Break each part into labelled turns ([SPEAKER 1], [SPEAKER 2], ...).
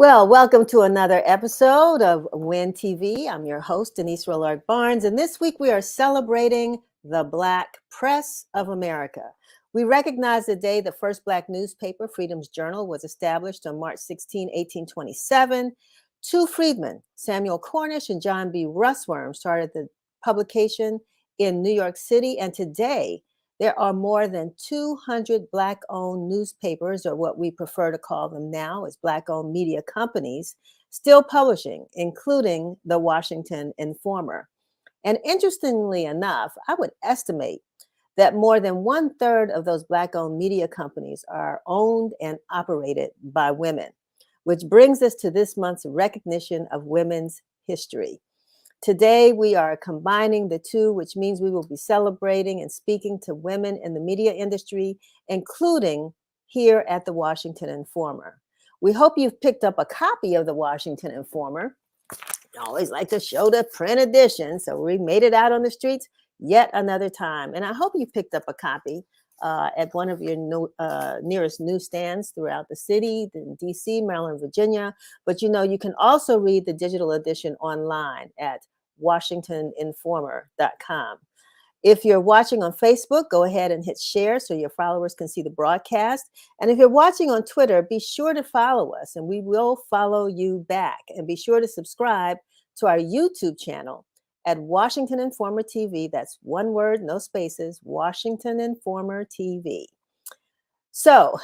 [SPEAKER 1] Well, welcome to another episode of Win TV. I'm your host, Denise Rollard Barnes, and this week we are celebrating the Black Press of America. We recognize the day the first Black newspaper, Freedom's Journal, was established on March 16, 1827. Two freedmen, Samuel Cornish and John B. Russwurm, started the publication in New York City, and today there are more than 200 Black-owned newspapers, or what we prefer to call them now as Black-owned media companies, still publishing, including the Washington Informer. And interestingly enough, I would estimate that more than one-third of those Black-owned media companies are owned and operated by women, which brings us to this month's recognition of women's history. Today, we are combining the two, which means we will be celebrating and speaking to women in the media industry, including here at the Washington Informer. We hope you've picked up a copy of the Washington Informer. I always like to show the print edition, so we made it out on the streets yet another time. And I hope you picked up a copy at one of your nearest newsstands throughout the city, in DC, Maryland, Virginia. But you can also read the digital edition online at WashingtonInformer.com. If you're watching on Facebook, go ahead and hit share so your followers can see the broadcast. And if you're watching on Twitter, be sure to follow us and we will follow you back. And be sure to subscribe to our YouTube channel at Washington Informer TV. That's one word, no spaces, Washington Informer TV. So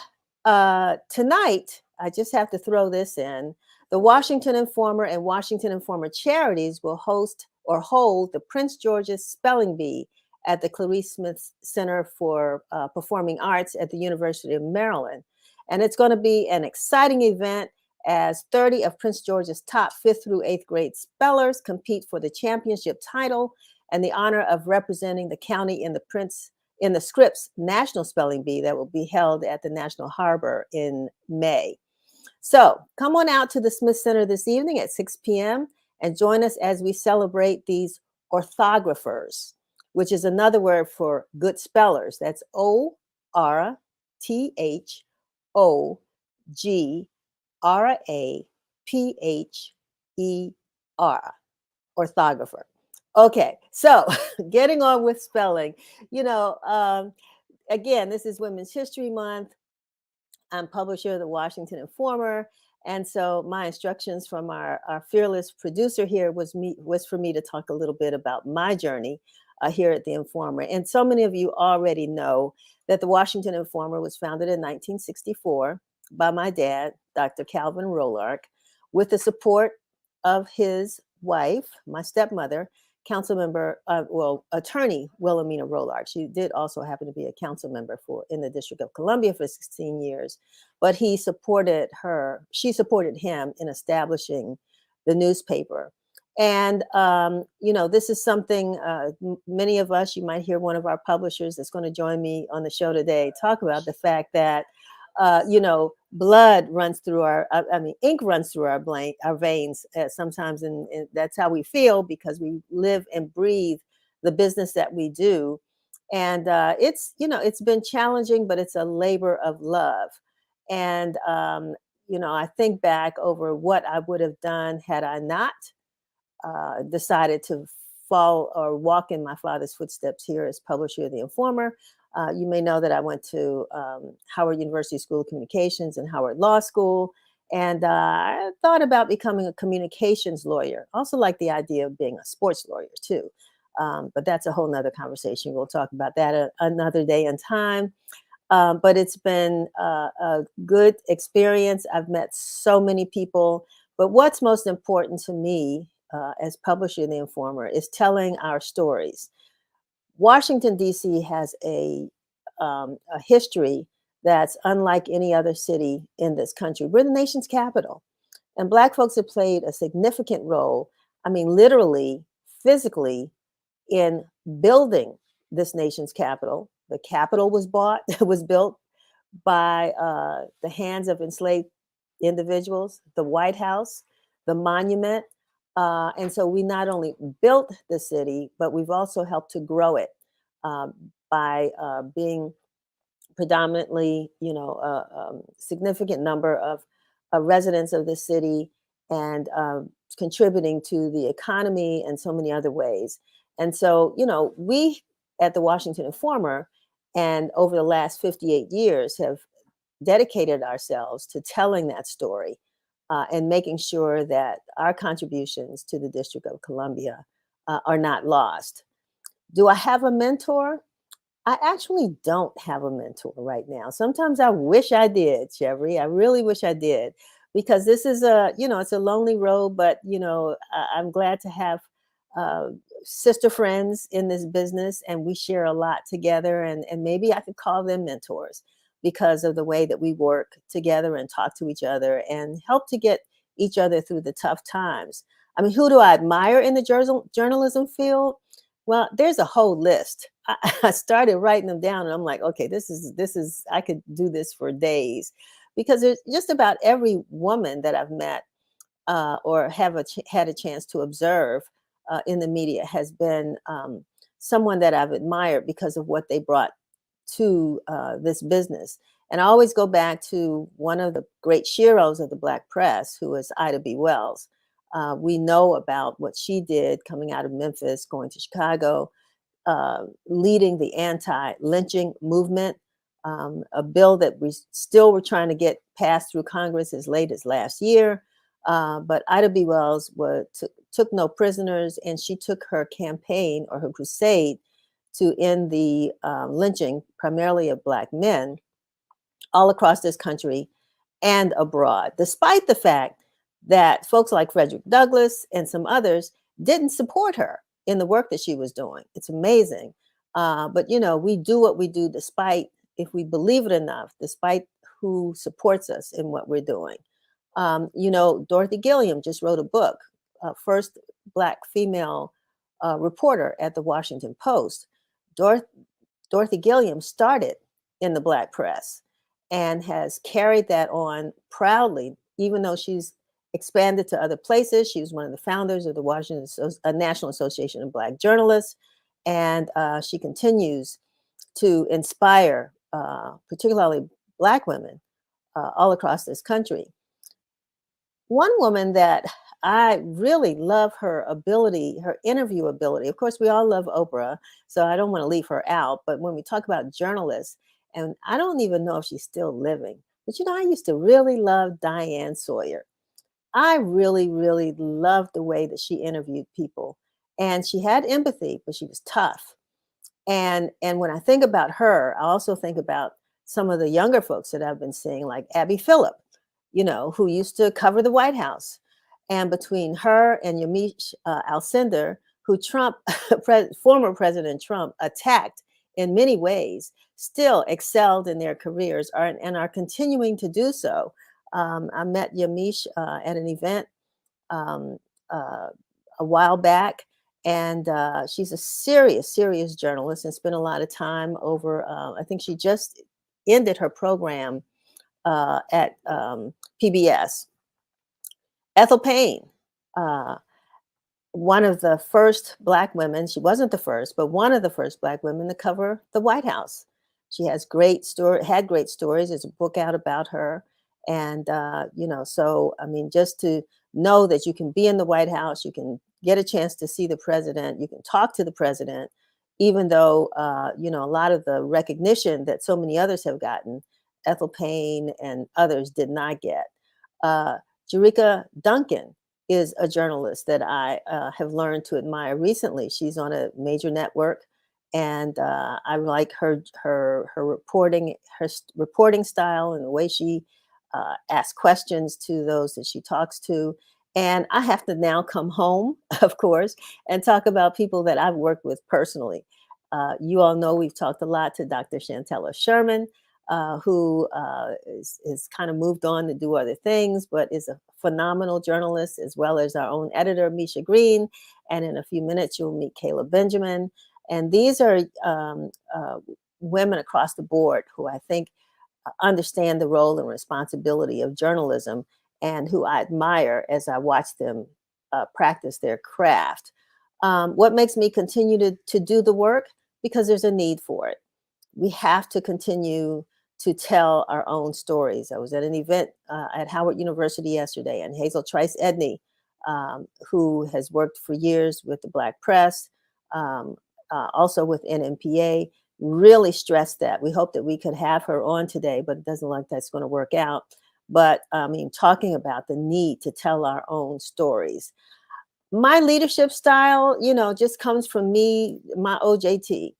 [SPEAKER 1] tonight, I just have to throw this in. The Washington Informer and Washington Informer Charities will host or hold the Prince George's Spelling Bee at the Clarice Smith Center for Performing Arts at the University of Maryland. And it's going to be an exciting event as 30 of Prince George's top 5th through 8th grade spellers compete for the championship title and the honor of representing the county in the Scripps National Spelling Bee that will be held at the National Harbor in May. So come on out to the Smith Center this evening at 6 p.m. and join us as we celebrate these orthographers, which is another word for good spellers. That's ORTHOGRAPHER, orthographer. Okay, so getting on with spelling, again, this is Women's History Month. I'm publisher of the Washington Informer. And so my instructions from our fearless producer here was for me to talk a little bit about my journey here at the Informer. And so many of you already know that the Washington Informer was founded in 1964 by my dad, Dr. Calvin Rolark, with the support of his wife, my stepmother, attorney Wilhelmina Rolark. She did also happen to be a council member in the District of Columbia for 16 years, but she supported him in establishing the newspaper. And, this is something many of us, you might hear one of our publishers that's going to join me on the show today, talk about the fact that, blood runs through ink runs through our veins sometimes. And that's how we feel because we live and breathe the business that we do. And it's been challenging, but it's a labor of love. And, I think back over what I would have done had I not decided to follow or walk in my father's footsteps here as publisher of the Informer. You may know that I went to Howard University School of Communications and Howard Law School, and I thought about becoming a communications lawyer. Also like the idea of being a sports lawyer too, but that's a whole nother conversation. We'll talk about that another day and time. But it's been a good experience. I've met so many people, but what's most important to me as publisher of the Informer is telling our stories. Washington, D.C. has a history that's unlike any other city in this country. We're the nation's capital. And Black folks have played a significant role, literally, physically, in building this nation's capital. The Capitol was built by the hands of enslaved individuals, the White House, the monument. And so we not only built the city, but we've also helped to grow it by being predominantly, significant number of residents of the city and contributing to the economy and so many other ways. And so, we at the Washington Informer and over the last 58 years have dedicated ourselves to telling that story and making sure that our contributions to the District of Columbia are not lost. Do I have a mentor? I actually don't have a mentor right now. Sometimes I wish I did, Chevry. I really wish I did, because this is it's a lonely road, but, I'm glad to have uh, sister friends in this business, and we share a lot together. And maybe I could call them mentors because of the way that we work together and talk to each other and help to get each other through the tough times. I mean, who do I admire in the journalism field? Well, there's a whole list. I started writing them down, and I'm like, okay, this is I could do this for days, because there's just about every woman that I've met or had a chance to observe in the media has been someone that I've admired because of what they brought to this business. And I always go back to one of the great sheroes of the Black press, who is Ida B. Wells. We know about what she did coming out of Memphis, going to Chicago, leading the anti-lynching movement, a bill that we still were trying to get passed through Congress as late as last year. But Ida B. Wells took no prisoners, and she took her campaign, or her crusade, to end the lynching, primarily of Black men, all across this country and abroad, despite the fact that folks like Frederick Douglass and some others didn't support her in the work that she was doing. It's amazing. But, we do what we do despite, if we believe it enough, despite who supports us in what we're doing. Dorothy Gilliam just wrote a book, first Black female reporter at the Washington Post. Dorothy Gilliam started in the Black press and has carried that on proudly, even though she's expanded to other places. She was one of the founders of the Washington National Association of Black Journalists, and she continues to inspire, particularly Black women all across this country. One woman that I really love her ability, her interview ability. Of course, we all love Oprah, so I don't want to leave her out. But when we talk about journalists, and I don't even know if she's still living, but I used to really love Diane Sawyer. I really, really loved the way that she interviewed people. And she had empathy, but she was tough. And when I think about her, I also think about some of the younger folks that I've been seeing, like Abby Phillip, who used to cover the White House. And between her and Yamiche Alcindor, who former President Trump attacked in many ways, still excelled in their careers and are continuing to do so. I met Yamiche at an event um, a while back, and she's a serious, serious journalist and spent a lot of time over. I think she just ended her program at PBS. Ethel Payne, uh, one of the first Black women, she wasn't the first, but one of the first Black women to cover the White House. She has had great stories. There's a book out about her. And, so, I mean, just to know that you can be in the White House, you can get a chance to see the president, you can talk to the president, even though, a lot of the recognition that so many others have gotten, Ethel Payne and others did not get. Jericka Duncan is a journalist that I have learned to admire recently. She's on a major network, and I like her reporting, reporting style, and the way she asks questions to those that she talks to. And I have to now come home, of course, and talk about people that I've worked with personally. You all know we've talked a lot to Dr. Shantella Sherman, who is kind of moved on to do other things, but is a phenomenal journalist, as well as our own editor, Misha Green. And in a few minutes, you'll meet Kayla Benjamin. And these are women across the board who I think understand the role and responsibility of journalism, and who I admire as I watch them practice their craft. What makes me continue to do the work? Because there's a need for it. We have to continue to tell our own stories. I was at an event at Howard University yesterday, and Hazel Trice Edney, who has worked for years with the Black press, also with NMPA, really stressed that. We hope that we could have her on today, but it doesn't look like that's going to work out. But I mean, talking about the need to tell our own stories. My leadership style, just comes from me, my OJT.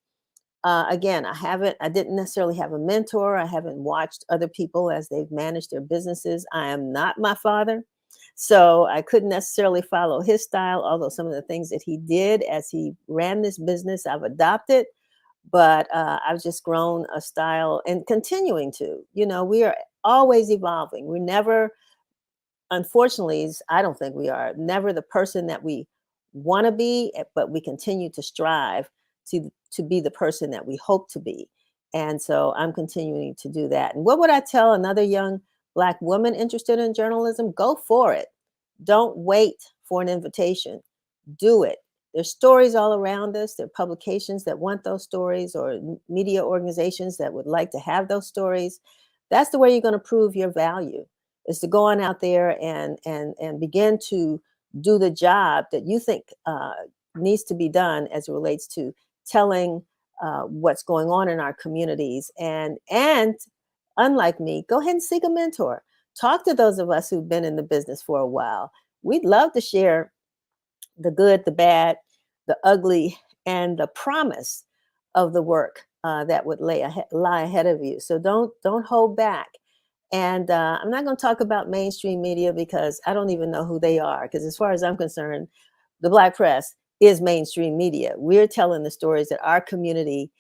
[SPEAKER 1] Again, I didn't necessarily have a mentor. I haven't watched other people as they've managed their businesses. I am not my father. So I couldn't necessarily follow his style, although some of the things that he did as he ran this business, I've adopted. But I've just grown a style and continuing to. We are always evolving. We're never, unfortunately, I don't think we are never the person that we want to be, but we continue to strive to be the person that we hope to be. And so I'm continuing to do that. And what would I tell another young Black woman interested in journalism? Go for it. Don't wait for an invitation. Do it. There's stories all around us. There are publications that want those stories, or media organizations that would like to have those stories. That's the way you're going to prove your value, is to go on out there and begin to do the job that you think needs to be done as it relates to telling what's going on in our communities. And unlike me, go ahead and seek a mentor. Talk to those of us who've been in the business for a while. We'd love to share the good, the bad, the ugly, and the promise of the work that would lie ahead of you. So don't hold back. And I'm not going to talk about mainstream media because I don't even know who they are. Because as far as I'm concerned, the Black press is mainstream media. We're telling the stories that our community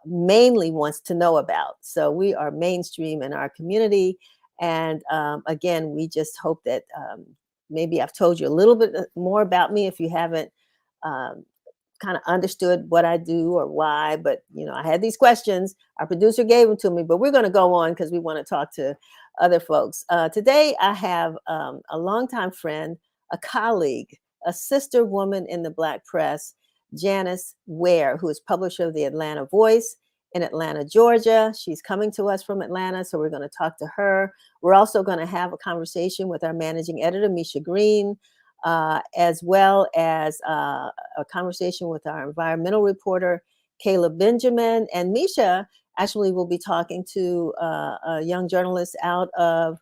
[SPEAKER 1] mainly wants to know about. So we are mainstream in our community. And again, we just hope that maybe I've told you a little bit more about me if you haven't kind of understood what I do or why. But, I had these questions. Our producer gave them to me, but we're going to go on because we want to talk to other folks. Today, I have a longtime friend, a colleague, a sister woman in the Black press, Janice Ware, who is publisher of the Atlanta Voice in Atlanta, Georgia. She's coming to us from Atlanta, so we're going to talk to her. We're also going to have a conversation with our managing editor, Misha Green, as well as a conversation with our environmental reporter, Caleb Benjamin. And Misha actually will be talking to a young journalist out of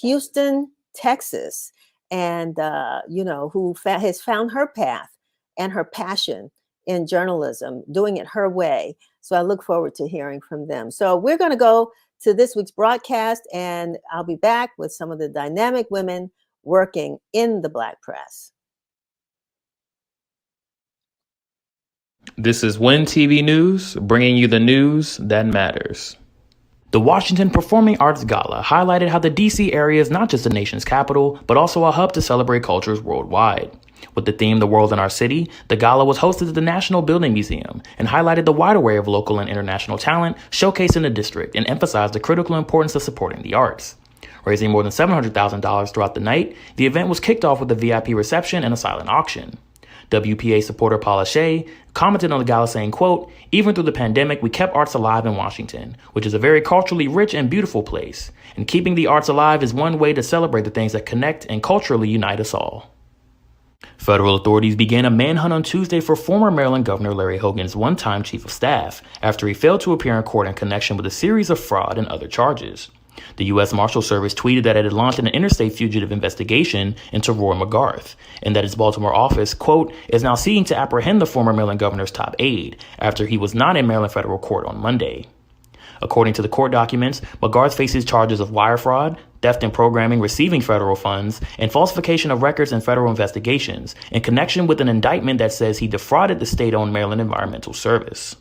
[SPEAKER 1] Houston, Texas, and who has found her path and her passion in journalism, doing it her way. So I look forward to hearing from them. So we're going to go to this week's broadcast, and I'll be back with some of the dynamic women working in the Black press.
[SPEAKER 2] This is WIN TV News, bringing you the news that matters. The Washington Performing Arts Gala highlighted how the D.C. area is not just the nation's capital, but also a hub to celebrate cultures worldwide. With the theme The World in Our City, the gala was hosted at the National Building Museum and highlighted the wide array of local and international talent showcased in the district and emphasized the critical importance of supporting the arts. Raising more than $700,000 throughout the night, the event was kicked off with a VIP reception and a silent auction. WPA supporter Paula Shea commented on the gala saying, quote, "Even through the pandemic, we kept arts alive in Washington, which is a very culturally rich and beautiful place. And keeping the arts alive is one way to celebrate the things that connect and culturally unite us all." Federal authorities began a manhunt on Tuesday for former Maryland Governor Larry Hogan's one-time chief of staff after he failed to appear in court in connection with a series of fraud and other charges. The U.S. Marshal Service tweeted that it had launched an interstate fugitive investigation into Roy McGarth, and that its Baltimore office, quote, "is now seeking to apprehend the former Maryland governor's top aide after he was not in Maryland federal court on Monday." According to the court documents, McGarth faces charges of wire fraud, theft in programming receiving federal funds, and falsification of records in federal investigations in connection with an indictment that says he defrauded the state-owned Maryland Environmental Service.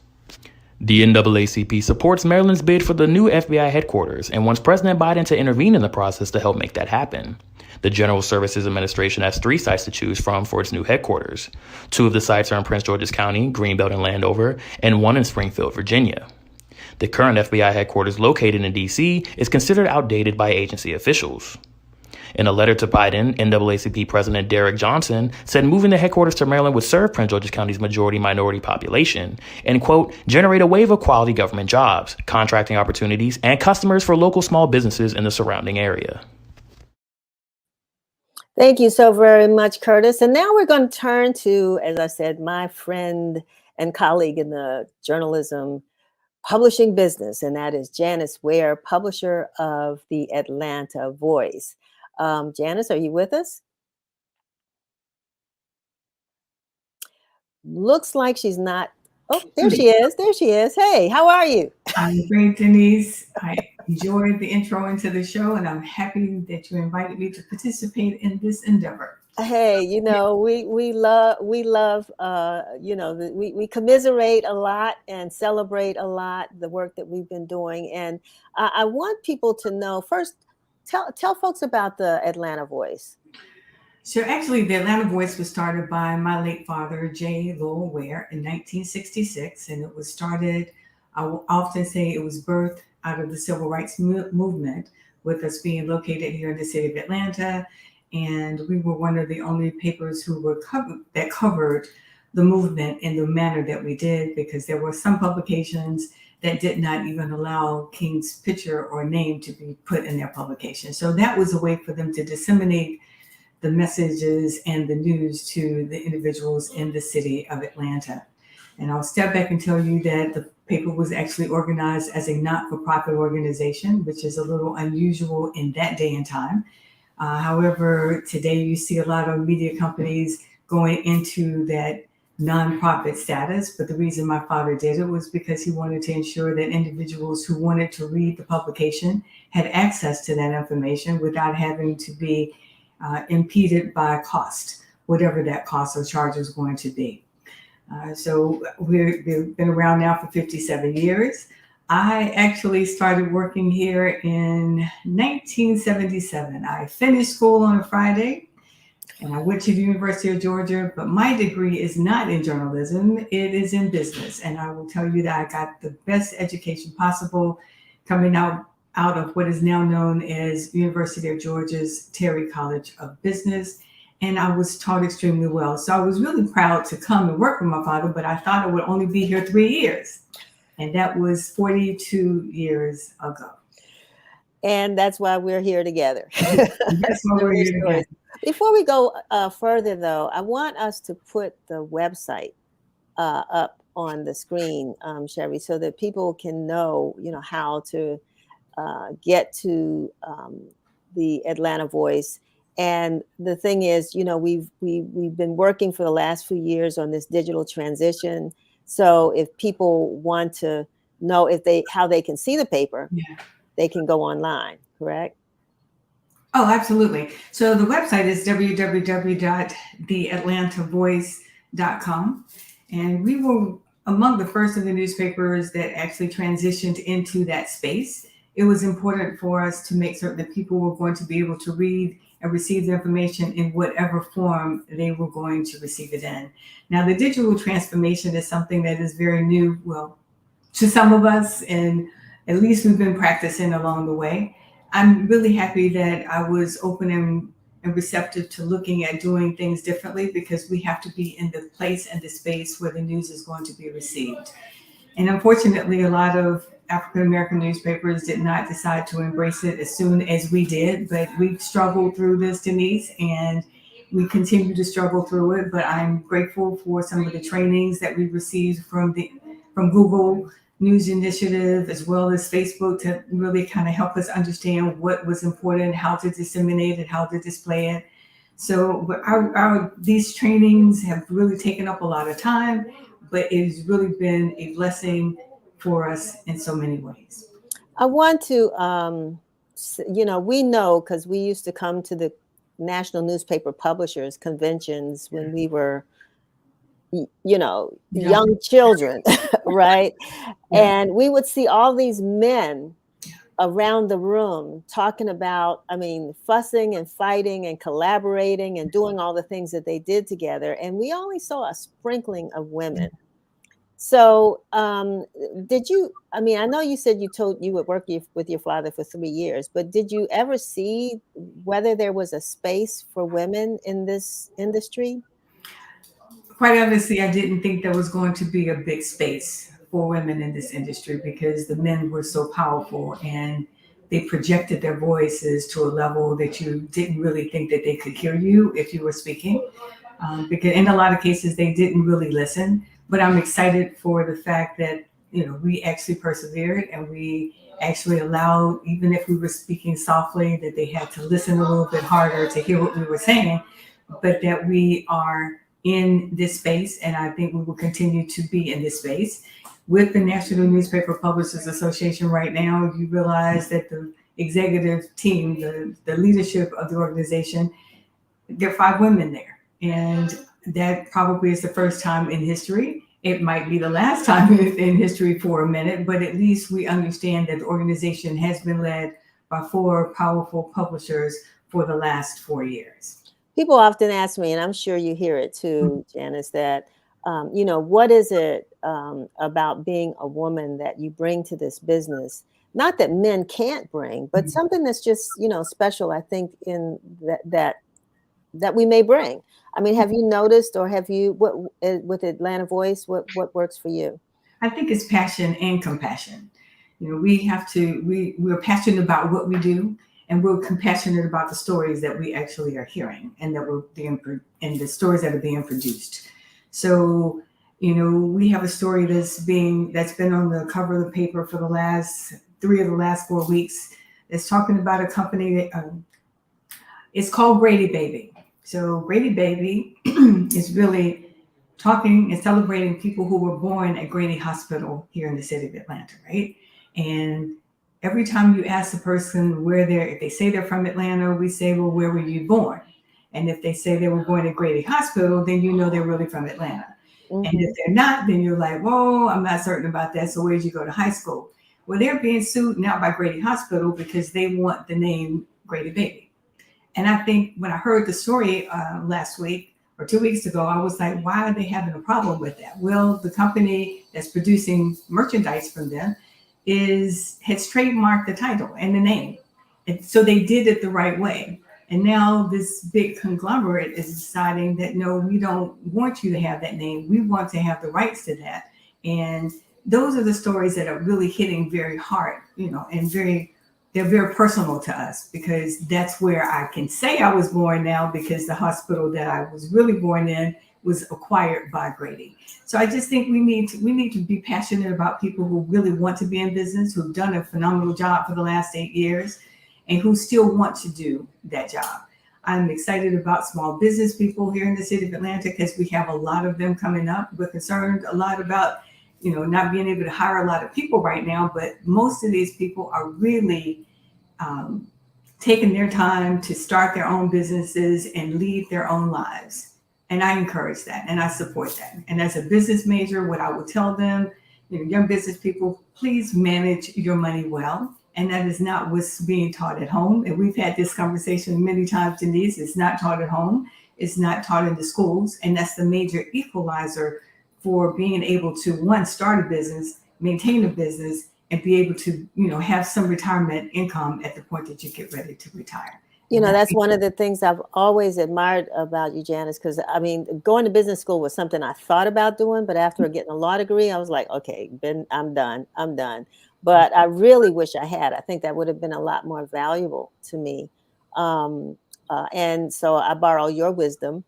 [SPEAKER 2] The NAACP supports Maryland's bid for the new FBI headquarters and wants President Biden to intervene in the process to help make that happen. The General Services Administration has 3 sites to choose from for its new headquarters. 2 of the sites are in Prince George's County, Greenbelt and Landover, and 1 in Springfield, Virginia. The current FBI headquarters located in D.C. is considered outdated by agency officials. In a letter to Biden, NAACP President Derek Johnson said moving the headquarters to Maryland would serve Prince George's County's majority minority population and, quote, generate a wave of quality government jobs, contracting opportunities, and customers for local small businesses in the surrounding area.
[SPEAKER 1] Thank you so very much, Curtis. And now we're going to turn to, as I said, my friend and colleague in the journalism publishing business, and that is Janice Ware, publisher of the Atlanta Voice. Janice, are you with us? Looks like she's not. Oh, there she is. There she is. Hey, how are you?
[SPEAKER 3] I'm great, Denise. I enjoyed the intro into the show, and I'm happy that you invited me to participate in this endeavor.
[SPEAKER 1] Hey, we love we commiserate a lot and celebrate a lot the work that we've been doing, and I want people to know first. Tell folks about the Atlanta Voice.
[SPEAKER 3] So actually, the Atlanta Voice was started by my late father, J. Lowell Ware, in 1966, and it was started. I will often say it was birthed out of the civil rights movement, with us being located here in the city of Atlanta. And we were one of the only papers who were covered the movement in the manner that we did, because there were some publications that did not even allow King's picture or name to be put in their publication. So that was a way for them to disseminate the messages and the news to the individuals in the city of Atlanta. And I'll step back and tell you that the paper was actually organized as a not-for-profit organization, which is a little unusual in that day and time. However, today you see a lot of media companies going into that nonprofit status. But the reason my father did it was because he wanted to ensure that individuals who wanted to read the publication had access to that information without having to be impeded by cost, whatever that cost or charge is going to be. So we've been around now for 57 years. I actually started working here in 1977. I finished school on a Friday and I went to the University of Georgia, but my degree is not in journalism, it is in business. And I will tell you that I got the best education possible coming out of what is now known as University of Georgia's Terry College of Business. And I was taught extremely well. So I was really proud to come and work with my father, but I thought I would only be here 3 years. And that was 42 years ago.
[SPEAKER 1] And that's why we're here together.
[SPEAKER 3] That's why we're here together.
[SPEAKER 1] Before we go further, though, I want us to put the website up on the screen, Sherry, so that people can know, how to get to the Atlanta Voice. And the thing is, we've been working for the last few years on this digital transition. So if people want to know how they can see the paper, they can go online, correct?
[SPEAKER 3] Oh, absolutely. So the website is www.theatlantavoice.com. And we were among the first of the newspapers that actually transitioned into that space. It was important for us to make certain that people were going to be able to read and receive the information in whatever form they were going to receive it in. Now, the digital transformation is something that is very new, well, to some of us, and at least we've been practicing along the way. I'm really happy that I was open and receptive to looking at doing things differently, because we have to be in the place and the space where the news is going to be received. And unfortunately, a lot of African-American newspapers did not decide to embrace it as soon as we did, but we've struggled through this, Denise, and we continue to struggle through it. But I'm grateful for some of the trainings that we received from Google News Initiative, as well as Facebook, to really kind of help us understand what was important, how to disseminate it, how to display it. So these trainings have really taken up a lot of time, but it's really been a blessing for us in so many ways.
[SPEAKER 1] I want to, we know, because we used to come to the National Newspaper Publishers conventions when we were, young children, right? And we would see all these men around the room talking about, fussing and fighting and collaborating and doing all the things that they did together. And we only saw a sprinkling of women. So, did you? I mean, I know you said you would work with your father for 3 years, but did you ever see whether there was a space for women in this industry?
[SPEAKER 3] Quite honestly, I didn't think there was going to be a big space for women in this industry because the men were so powerful and they projected their voices to a level that you didn't really think that they could hear you if you were speaking. Because in a lot of cases they didn't really listen. But I'm excited for the fact that we actually persevered and we actually allowed, even if we were speaking softly, that they had to listen a little bit harder to hear what we were saying, but that we are in this space, and I think we will continue to be in this space. With the National Newspaper Publishers Association right now, you realize that the executive team, the leadership of the organization, there are 5 women there. And that probably is the first time in history. It might be the last time in history for a minute, but at least we understand that the organization has been led by 4 powerful publishers for the last 4 years.
[SPEAKER 1] People often ask me, and I'm sure you hear it too, Janice, that what is it about being a woman that you bring to this business? Not that men can't bring, but something that's just special. I think in that we may bring. I mean, have you noticed, or have you with Atlanta Voice? What works for you?
[SPEAKER 3] I think it's passion and compassion. We're passionate about what we do, and we're compassionate about the stories that we actually are hearing and and the stories that are being produced. So, we have a story that's been on the cover of the paper for the last 4 weeks. It's talking about a company that it's called Grady Baby. So Grady Baby is really talking and celebrating people who were born at Grady Hospital here in the city of Atlanta, right? And every time you ask a person if they say they're from Atlanta, we say, well, where were you born? And if they say they were born at Grady Hospital, then they're really from Atlanta. Mm-hmm. And if they're not, then you're like, whoa, I'm not certain about that. So where did you go to high school? Well, they're being sued now by Grady Hospital because they want the name Grady Baby. And I think when I heard the story last week or 2 weeks ago, I was like, why are they having a problem with that? Well, the company that's producing merchandise from them has trademarked the title and the name. And so they did it the right way. And now this big conglomerate is deciding that, no, we don't want you to have that name. We want to have the rights to that. And those are the stories that are really hitting very hard, and they're very personal to us, because that's where I can say I was born now, because the hospital that I was really born in was acquired by Grady. So I just think we need to be passionate about people who really want to be in business, who've done a phenomenal job for the last 8 years, and who still want to do that job. I'm excited about small business people here in the city of Atlanta because we have a lot of them coming up. We're concerned a lot about not being able to hire a lot of people right now, but most of these people are really taking their time to start their own businesses and lead their own lives. And I encourage that and I support that. And as a business major, what I would tell them, young business people, please manage your money well. And that is not what's being taught at home. And we've had this conversation many times, Denise. It's not taught at home. It's not taught in the schools. And that's the major equalizer for being able to, one, start a business, maintain a business, and be able to, have some retirement income at the point that you get ready to retire.
[SPEAKER 1] That's one of the things I've always admired about you, Janice, because going to business school was something I thought about doing, but after getting a law degree, I was like, okay, I'm done. But I really wish I had. I think that would have been a lot more valuable to me. And so I borrow your wisdom,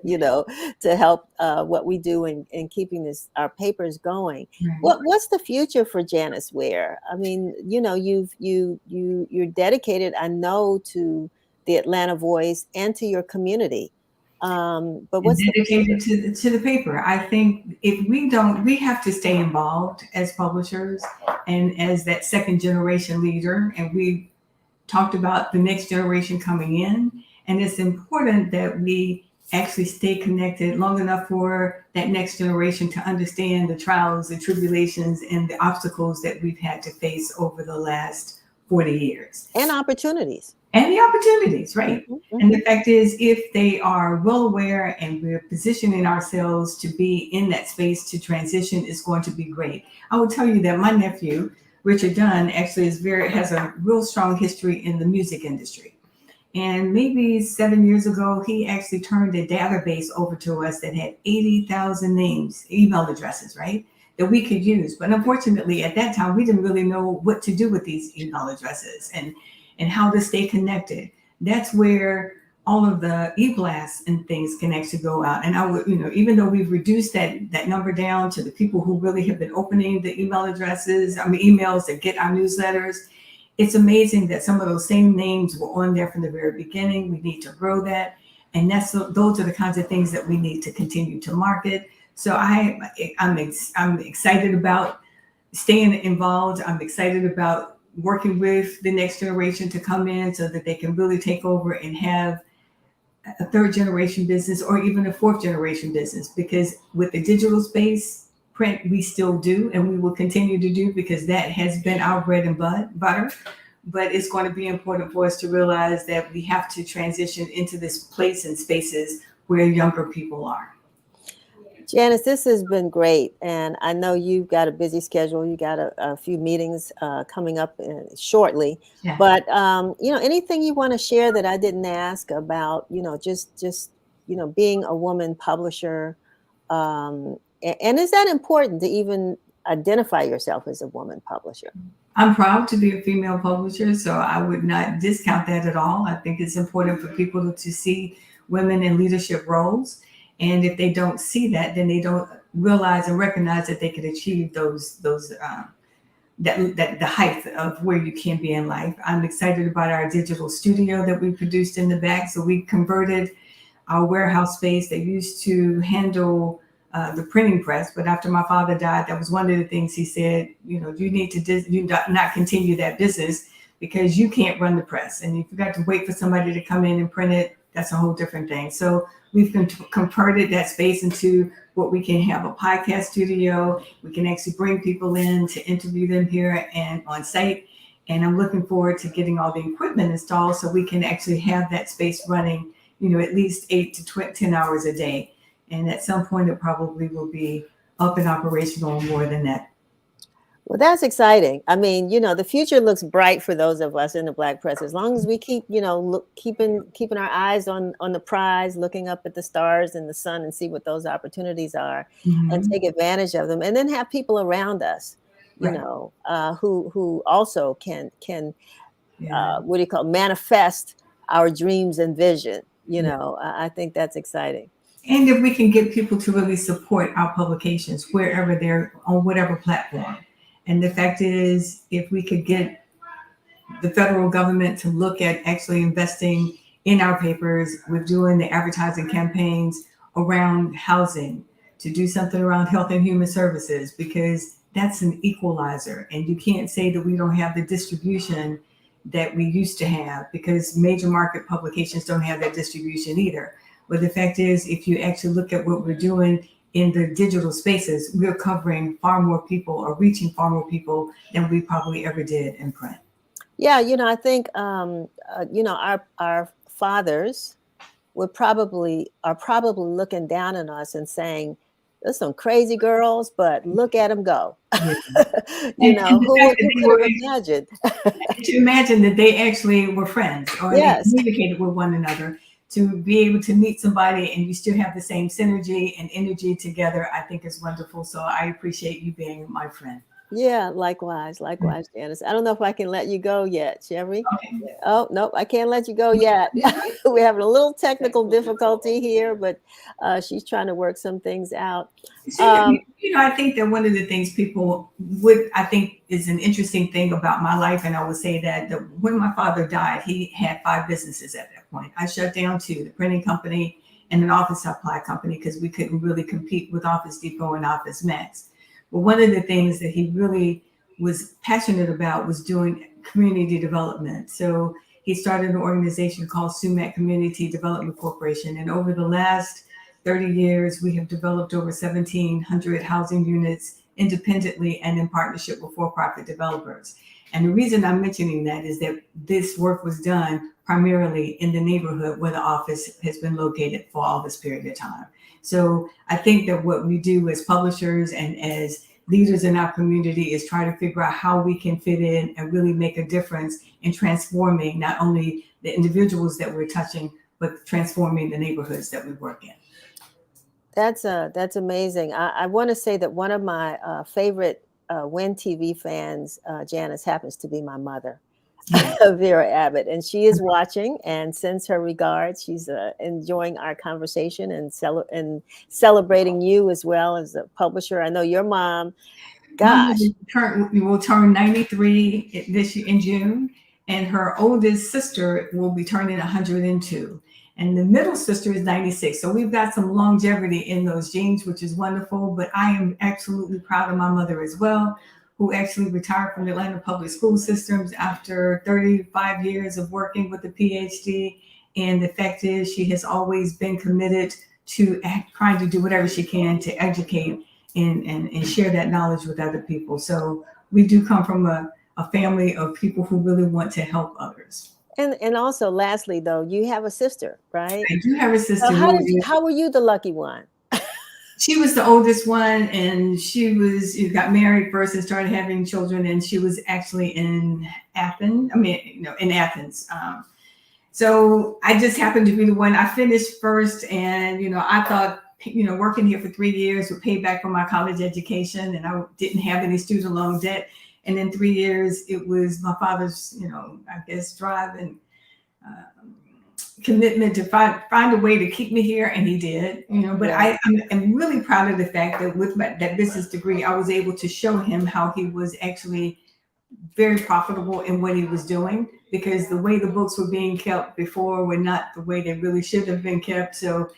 [SPEAKER 1] to help what we do in keeping our papers going. Right. What's the future for Janice Ware? I mean, you're dedicated, I know, to the Atlanta Voice and to your community. But what's
[SPEAKER 3] dedicated to the paper? I think if we have to stay involved as publishers and as that second generation leader, and we talked about the next generation coming in, and it's important that we actually stay connected long enough for that next generation to understand the trials and tribulations and the obstacles that we've had to face over the last 40 years.
[SPEAKER 1] And opportunities.
[SPEAKER 3] and the opportunities, right?
[SPEAKER 1] Mhm,
[SPEAKER 3] And the
[SPEAKER 1] mhm.
[SPEAKER 3] fact is, if they are well aware and we're positioning ourselves to be in that space to transition, is going to be great. I will tell you that my nephew, Richard Dunn, actually has a real strong history in the music industry. And maybe 7 years ago, he actually turned a database over to us that had 80,000 names, email addresses, right? That we could use. But unfortunately, at that time, we didn't really know what to do with these email addresses and how to stay connected. That's where all of the e-blasts and things can actually go out. And I would, even though we've reduced that number down to the people who really have been opening the email addresses, emails that get our newsletters, it's amazing that some of those same names were on there from the very beginning. We need to grow that. And those are the kinds of things that we need to continue to market. So I'm excited about staying involved. I'm excited about working with the next generation to come in so that they can really take over and have a third generation business or even a fourth generation business. Because with the digital space, print we still do and we will continue to do because that has been our bread and butter. But it's going to be important for us to realize that we have to transition into this place and spaces where younger people are.
[SPEAKER 1] Janice, this has been great, and I know you've got a busy schedule. You got a few meetings coming up shortly,
[SPEAKER 3] Yeah.
[SPEAKER 1] but anything you want to share that I didn't ask about, just being a woman publisher, and is that important to even identify yourself as a woman publisher?
[SPEAKER 3] I'm proud to be a female publisher, so I would not discount that at all. I think it's important for people to see women in leadership roles. And if they don't see that, then they don't realize and recognize that they can achieve that the height of where you can be in life. I'm excited about our digital studio that we produced in the back. So we converted our warehouse space that used to handle the printing press. But after my father died, that was one of the things he said, you need to not continue that business because you can't run the press. And if you got to wait for somebody to come in and print it, that's a whole different thing. So we've converted that space into what we can have a podcast studio. We can actually bring people in to interview them here and on site. And I'm looking forward to getting all the equipment installed so we can actually have that space running, at least 8 to 10 hours a day. And at some point, it probably will be up and operational more than that.
[SPEAKER 1] Well, that's exciting. I mean, the future looks bright for those of us in the Black press, as long as we keep, keeping our eyes on the prize, looking up at the stars and the sun and see what those opportunities are and
[SPEAKER 3] Mhm.
[SPEAKER 1] take advantage of them. And then have people around us,
[SPEAKER 3] Right.
[SPEAKER 1] who also can
[SPEAKER 3] Yeah.
[SPEAKER 1] manifest our dreams and vision.
[SPEAKER 3] Yeah.
[SPEAKER 1] I think that's exciting.
[SPEAKER 3] And if we can get people to really support our publications wherever they're on whatever platform. And the fact is, if we could get the federal government to look at actually investing in our papers, with doing the advertising campaigns around housing, to do something around health and human services, because that's an equalizer. And you can't say that we don't have the distribution that we used to have, because major market publications don't have that distribution either. But the fact is, if you actually look at what we're doing in the digital spaces, we're covering far more people or reaching far more people than we probably ever did in print.
[SPEAKER 1] Yeah, I think our fathers are probably looking down on us and saying, "There's some crazy girls, but look at them go."
[SPEAKER 3] Yeah.
[SPEAKER 1] Who could have imagined?
[SPEAKER 3] To imagine that they actually were friends or they
[SPEAKER 1] Yes.
[SPEAKER 3] communicated with one another, to be able to meet somebody and you still have the same synergy and energy together, I think is wonderful. So I appreciate you being my friend.
[SPEAKER 1] Yeah, likewise, Janice. I don't know if I can let you go yet, shall we?
[SPEAKER 3] Okay.
[SPEAKER 1] Oh, nope, I can't let you go yet. We're having a little technical difficulty here, but she's trying to work some things out.
[SPEAKER 3] I think that one of the things I think is an interesting thing about my life, and I would say that when my father died, he had 5 businesses at that point. I shut down 2, the printing company and an office supply company, because we couldn't really compete with Office Depot and Office Max. But one of the things that he really was passionate about was doing community development. So he started an organization called Sumac Community Development Corporation. And over the last 30 years, we have developed over 1,700 housing units independently and in partnership with for-profit developers. And the reason I'm mentioning that is that this work was done primarily in the neighborhood where the office has been located for all this period of time. So I think that what we do as publishers and as leaders in our community is try to figure out how we can fit in and really make a difference in transforming not only the individuals that we're touching, but transforming the neighborhoods that we work in.
[SPEAKER 1] That's amazing. I want to say that one of my favorite WIN TV fans, Janice, happens to be my mother,
[SPEAKER 3] Yeah.
[SPEAKER 1] Vera Abbott, and she is watching and sends her regards. She's enjoying our conversation and celebrating you as well as a publisher. I know your mom. Gosh,
[SPEAKER 3] will turn 93 this year in June, and her oldest sister will be turning 102. And the middle sister is 96. So we've got some longevity in those genes, which is wonderful. But I am absolutely proud of my mother as well, who actually retired from the Atlanta public school systems after 35 years of working with a PhD. And the fact is, she has always been committed to trying to do whatever she can to educate and share that knowledge with other people. So we do come from a family of people who really want to help others.
[SPEAKER 1] And also, lastly, though, you have a sister, right?
[SPEAKER 3] I do have a sister.
[SPEAKER 1] So how were you the lucky one?
[SPEAKER 3] She was the oldest one, and she got married first and started having children, and she was actually in Athens. In Athens. So I just happened to be the one. I finished first, and I thought, working here for 3 years would pay back for my college education, and I didn't have any student loan debt. And in 3 years, it was my father's, I guess, drive and commitment to find a way to keep me here, and he did. But I'm really proud of the fact that with that business degree, I was able to show him how he was actually very profitable in what he was doing, because the way the books were being kept before were not the way they really should have been kept. So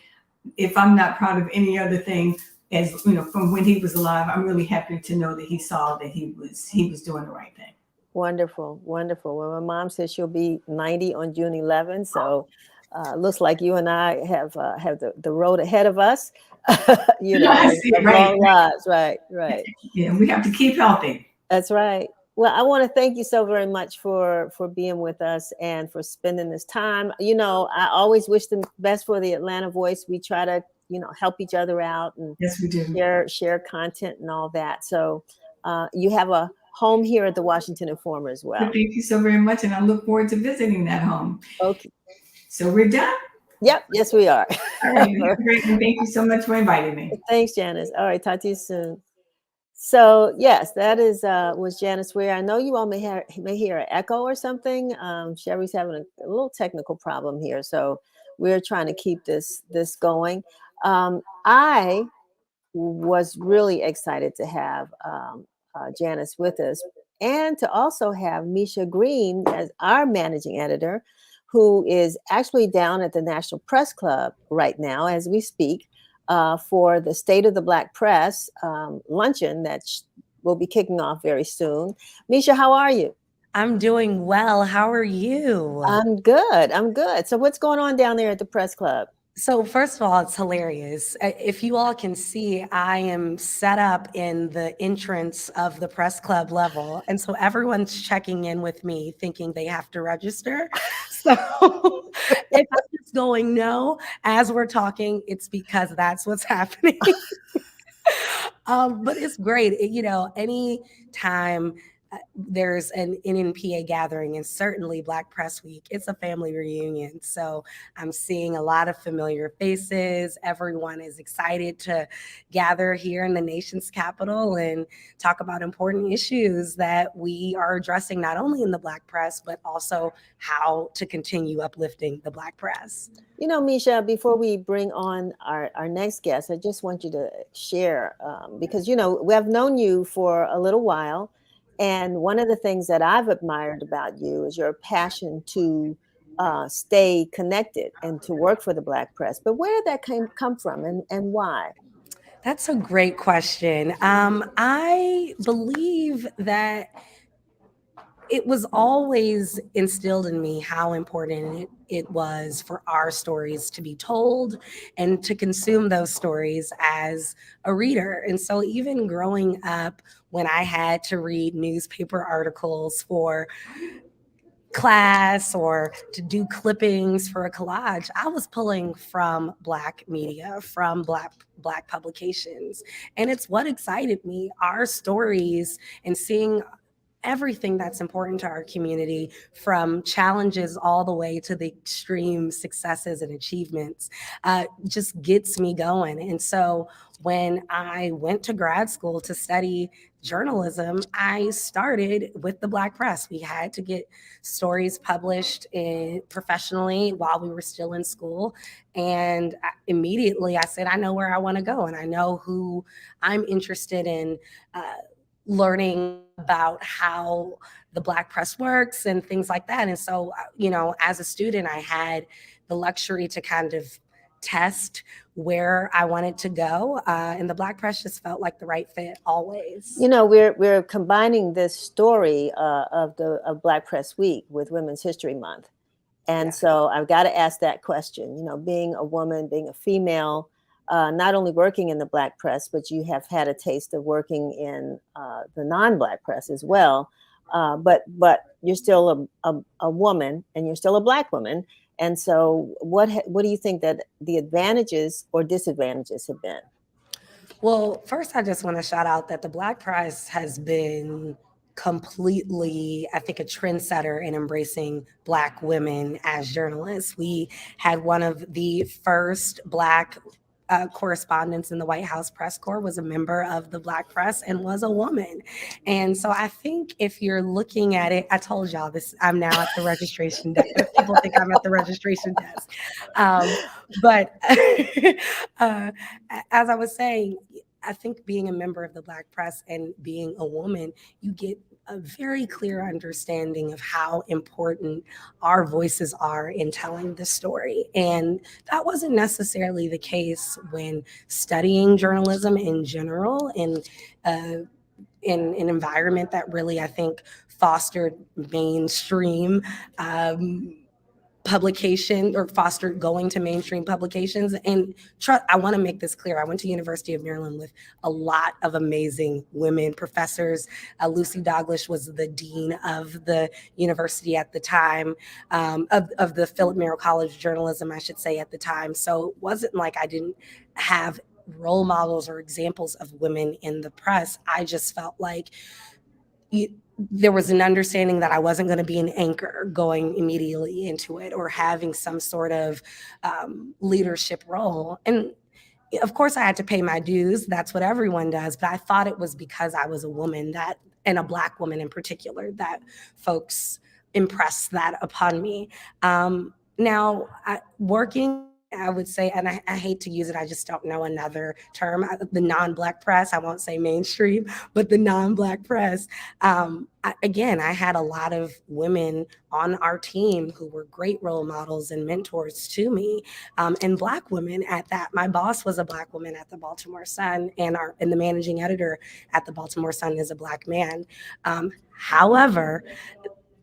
[SPEAKER 3] if I'm not proud of any other thing, as from when he was alive, I'm really happy to know that he saw that he was doing the right thing.
[SPEAKER 1] Wonderful, wonderful. Well, my mom says she'll be 90 on June 11th, so looks like you and I have the road ahead of us. Long lives, right.
[SPEAKER 3] Yeah, we have to keep healthy.
[SPEAKER 1] That's right. Well, I want to thank you so very much for being with us and for spending this time. I always wish the best for the Atlanta Voice. We try to, help each other out and
[SPEAKER 3] yes, we do.
[SPEAKER 1] Share content and all that. So you have a home here at the Washington Informer as well.
[SPEAKER 3] Thank you so very much, and I look forward to visiting that home.
[SPEAKER 1] Okay.
[SPEAKER 3] So we're done?
[SPEAKER 1] Yep. Yes, we are.
[SPEAKER 3] All right. Great. And thank you so much for inviting me.
[SPEAKER 1] Thanks, Janice. All right. Talk to you soon. So yes, that was Janice Ware. I know you all may hear an echo or something. Sherry's having a little technical problem here, so we're trying to keep this going. I was really excited to have Janice with us, and to also have Misha Green as our managing editor, who is actually down at the National Press Club right now as we speak. For the State of the Black Press luncheon that will be kicking off very soon. Misha, how are you?
[SPEAKER 4] I'm doing well. How are you?
[SPEAKER 1] I'm good. So what's going on down there at the Press Club?
[SPEAKER 4] So first of all, it's hilarious. If you all can see, I am set up in the entrance of the Press Club level. And so everyone's checking in with me thinking they have to register. So if I'm just going no as we're talking, it's because that's what's happening. But it's great. Any time there's an NNPA gathering, and certainly Black Press Week, it's a family reunion. So I'm seeing a lot of familiar faces. Everyone is excited to gather here in the nation's capital and talk about important issues that we are addressing, not only in the Black press, but also how to continue uplifting the Black press.
[SPEAKER 1] Misha, before we bring on our next guest, I just want you to share, because, we have known you for a little while. And one of the things that I've admired about you is your passion to stay connected and to work for the Black press. But where did that come from, and why?
[SPEAKER 4] That's a great question. I believe that it was always instilled in me how important it was for our stories to be told and to consume those stories as a reader. And so even growing up, when I had to read newspaper articles for class or to do clippings for a collage, I was pulling from Black media, from Black publications. And it's what excited me, our stories and seeing everything that's important to our community, from challenges all the way to the extreme successes and achievements, just gets me going. And so when I went to grad school to study journalism, I started with the Black press. We had to get stories published professionally while we were still in school. And immediately I said, I know where I want to go, and I know who I'm interested in learning about how the Black press works and things like that. And so, as a student, I had the luxury to kind of test where I wanted to go. And the Black press just felt like the right fit always.
[SPEAKER 1] We're combining this story of Black Press Week with Women's History Month. And so I've got to ask that question, being a woman, being a female, not only working in the Black press, but you have had a taste of working in the non-Black press as well. But you're still a woman, and you're still a Black woman. And so what do you think that the advantages or disadvantages have been?
[SPEAKER 4] Well, first, I just want to shout out that the Black press has been completely, I think, a trendsetter in embracing Black women as journalists. We had one of the first Black correspondents in the White House press corps was a member of the Black press and was a woman. And so I think if you're looking at it, I told y'all this, I'm now at the registration desk. People think I'm at the registration desk. But as I was saying, I think being a member of the Black press and being a woman, you get a very clear understanding of how important our voices are in telling the story. And that wasn't necessarily the case when studying journalism in general, in an environment that really, I think, fostered mainstream publication or fostered going to mainstream publications. And I want to make this clear. I went to University of Maryland with a lot of amazing women professors. Lucy Douglas was the dean of the university at the time, of the Philip Merrill College of Journalism, I should say, at the time. So it wasn't like I didn't have role models or examples of women in the press. I just felt like there was an understanding that I wasn't going to be an anchor going immediately into it or having some sort of leadership role. And of course I had to pay my dues. That's what everyone does. But I thought it was because I was a woman, and a Black woman in particular, that folks impressed that upon me. Now, working, I would say, and I hate to use it, I just don't know another term, the non-Black press, I won't say mainstream, but the non-Black press. I had a lot of women on our team who were great role models and mentors to me, and Black women at that. My boss was a Black woman at the Baltimore Sun, and the managing editor at the Baltimore Sun is a Black man. However,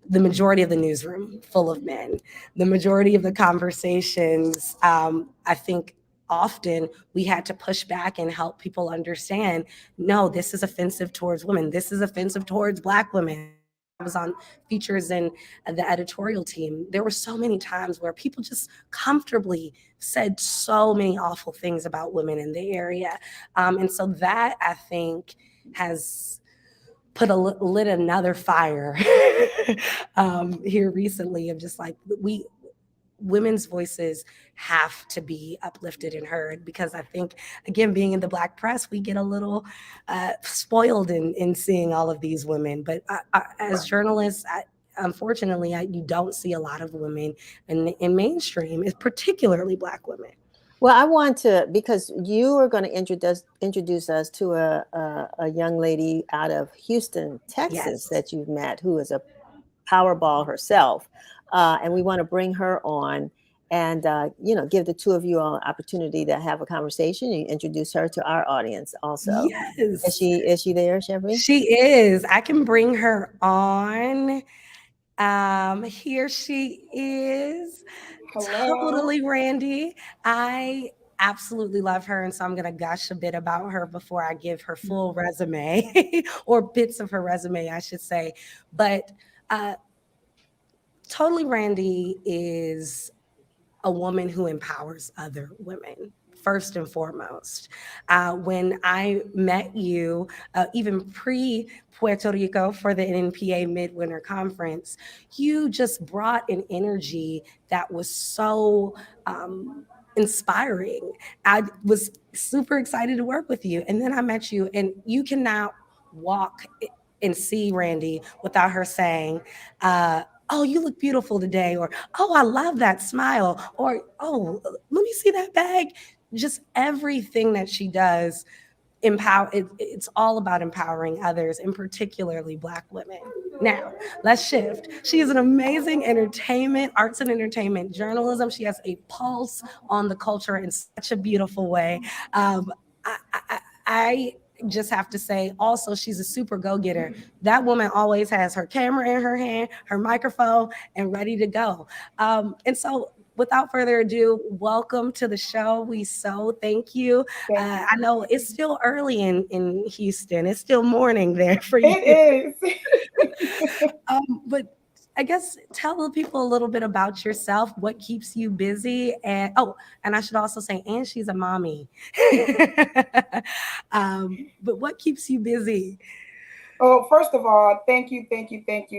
[SPEAKER 4] the majority of the newsroom full of men, the majority of the conversations, I think often we had to push back and help people understand, no, this is offensive towards women. This is offensive towards Black women. I was on features in the editorial team. There were so many times where people just comfortably said so many awful things about women in the area. And so that, I think, has lit another fire here recently of just like, women's voices have to be uplifted and heard, because I think, again, being in the Black press, we get a little spoiled in seeing all of these women. But as journalists, unfortunately, you don't see a lot of women in mainstream, particularly Black women.
[SPEAKER 1] Well, I want to, because you are going to introduce us to a young lady out of Houston, Texas, that you've met, who is a Powerball herself. And we want to bring her on and, give the two of you all an opportunity to have a conversation. You introduce her to our audience also.
[SPEAKER 4] Yes.
[SPEAKER 1] Is she there, Chevy?
[SPEAKER 4] She is. I can bring her on. Here she is. Hello. Totally Randy. I absolutely love her, and so I'm going to gush a bit about her before I give her full resume or bits of her resume, I should say. But Totally Randy is a woman who empowers other women. First and foremost, when I met you, even pre Puerto Rico for the NNPA Midwinter Conference, you just brought an energy that was so inspiring. I was super excited to work with you. And then I met you, and you cannot walk and see Randy without her saying, oh, you look beautiful today, or oh, I love that smile, or oh, let me see that bag. Just everything that she does, it's all about empowering others, and particularly Black women. Now, let's shift. She is an amazing arts and entertainment journalism. She has a pulse on the culture in such a beautiful way. I just have to say also, she's a super go-getter. That woman always has her camera in her hand, her microphone, and ready to go. And so without further ado, welcome to the show. We so thank you. I know it's still early in Houston. It's still morning there for you.
[SPEAKER 5] It is.
[SPEAKER 4] But I guess tell the people a little bit about yourself, what keeps you busy, and I should also say, and she's a mommy. But what keeps you busy?
[SPEAKER 5] Oh, first of all, thank you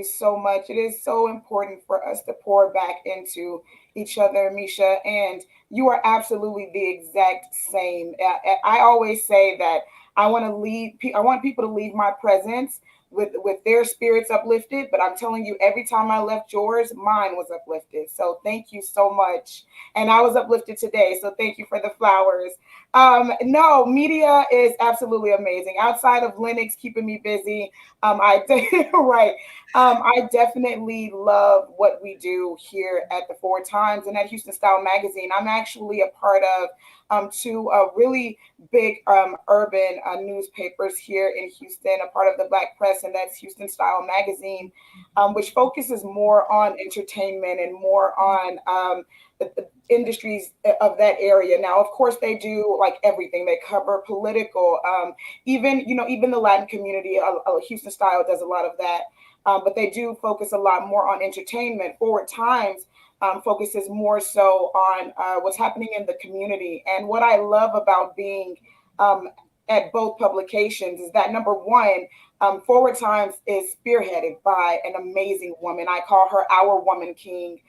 [SPEAKER 5] so much. It is so important for us to pour back into each other, Misha, and you are absolutely the exact same. I always say that I want people to leave my presence with their spirits uplifted, but I'm telling you, every time I left yours, mine was uplifted. So thank you so much. And I was uplifted today, so thank you for the flowers. No, media is absolutely amazing. Outside of Linux keeping me busy, I definitely love what we do here at the Forward Times and at Houston Style Magazine. I'm actually a part of two really big urban newspapers here in Houston, a part of the Black Press, and that's Houston Style Magazine, which focuses more on entertainment and more on the industries of that area. Now, of course, they do like everything. They cover political, even the Latin community. Houston Style does a lot of that, but they do focus a lot more on entertainment. Forward Times focuses more so on what's happening in the community. And what I love about being at both publications is that, number one, Forward Times is spearheaded by an amazing woman. I call her our woman king,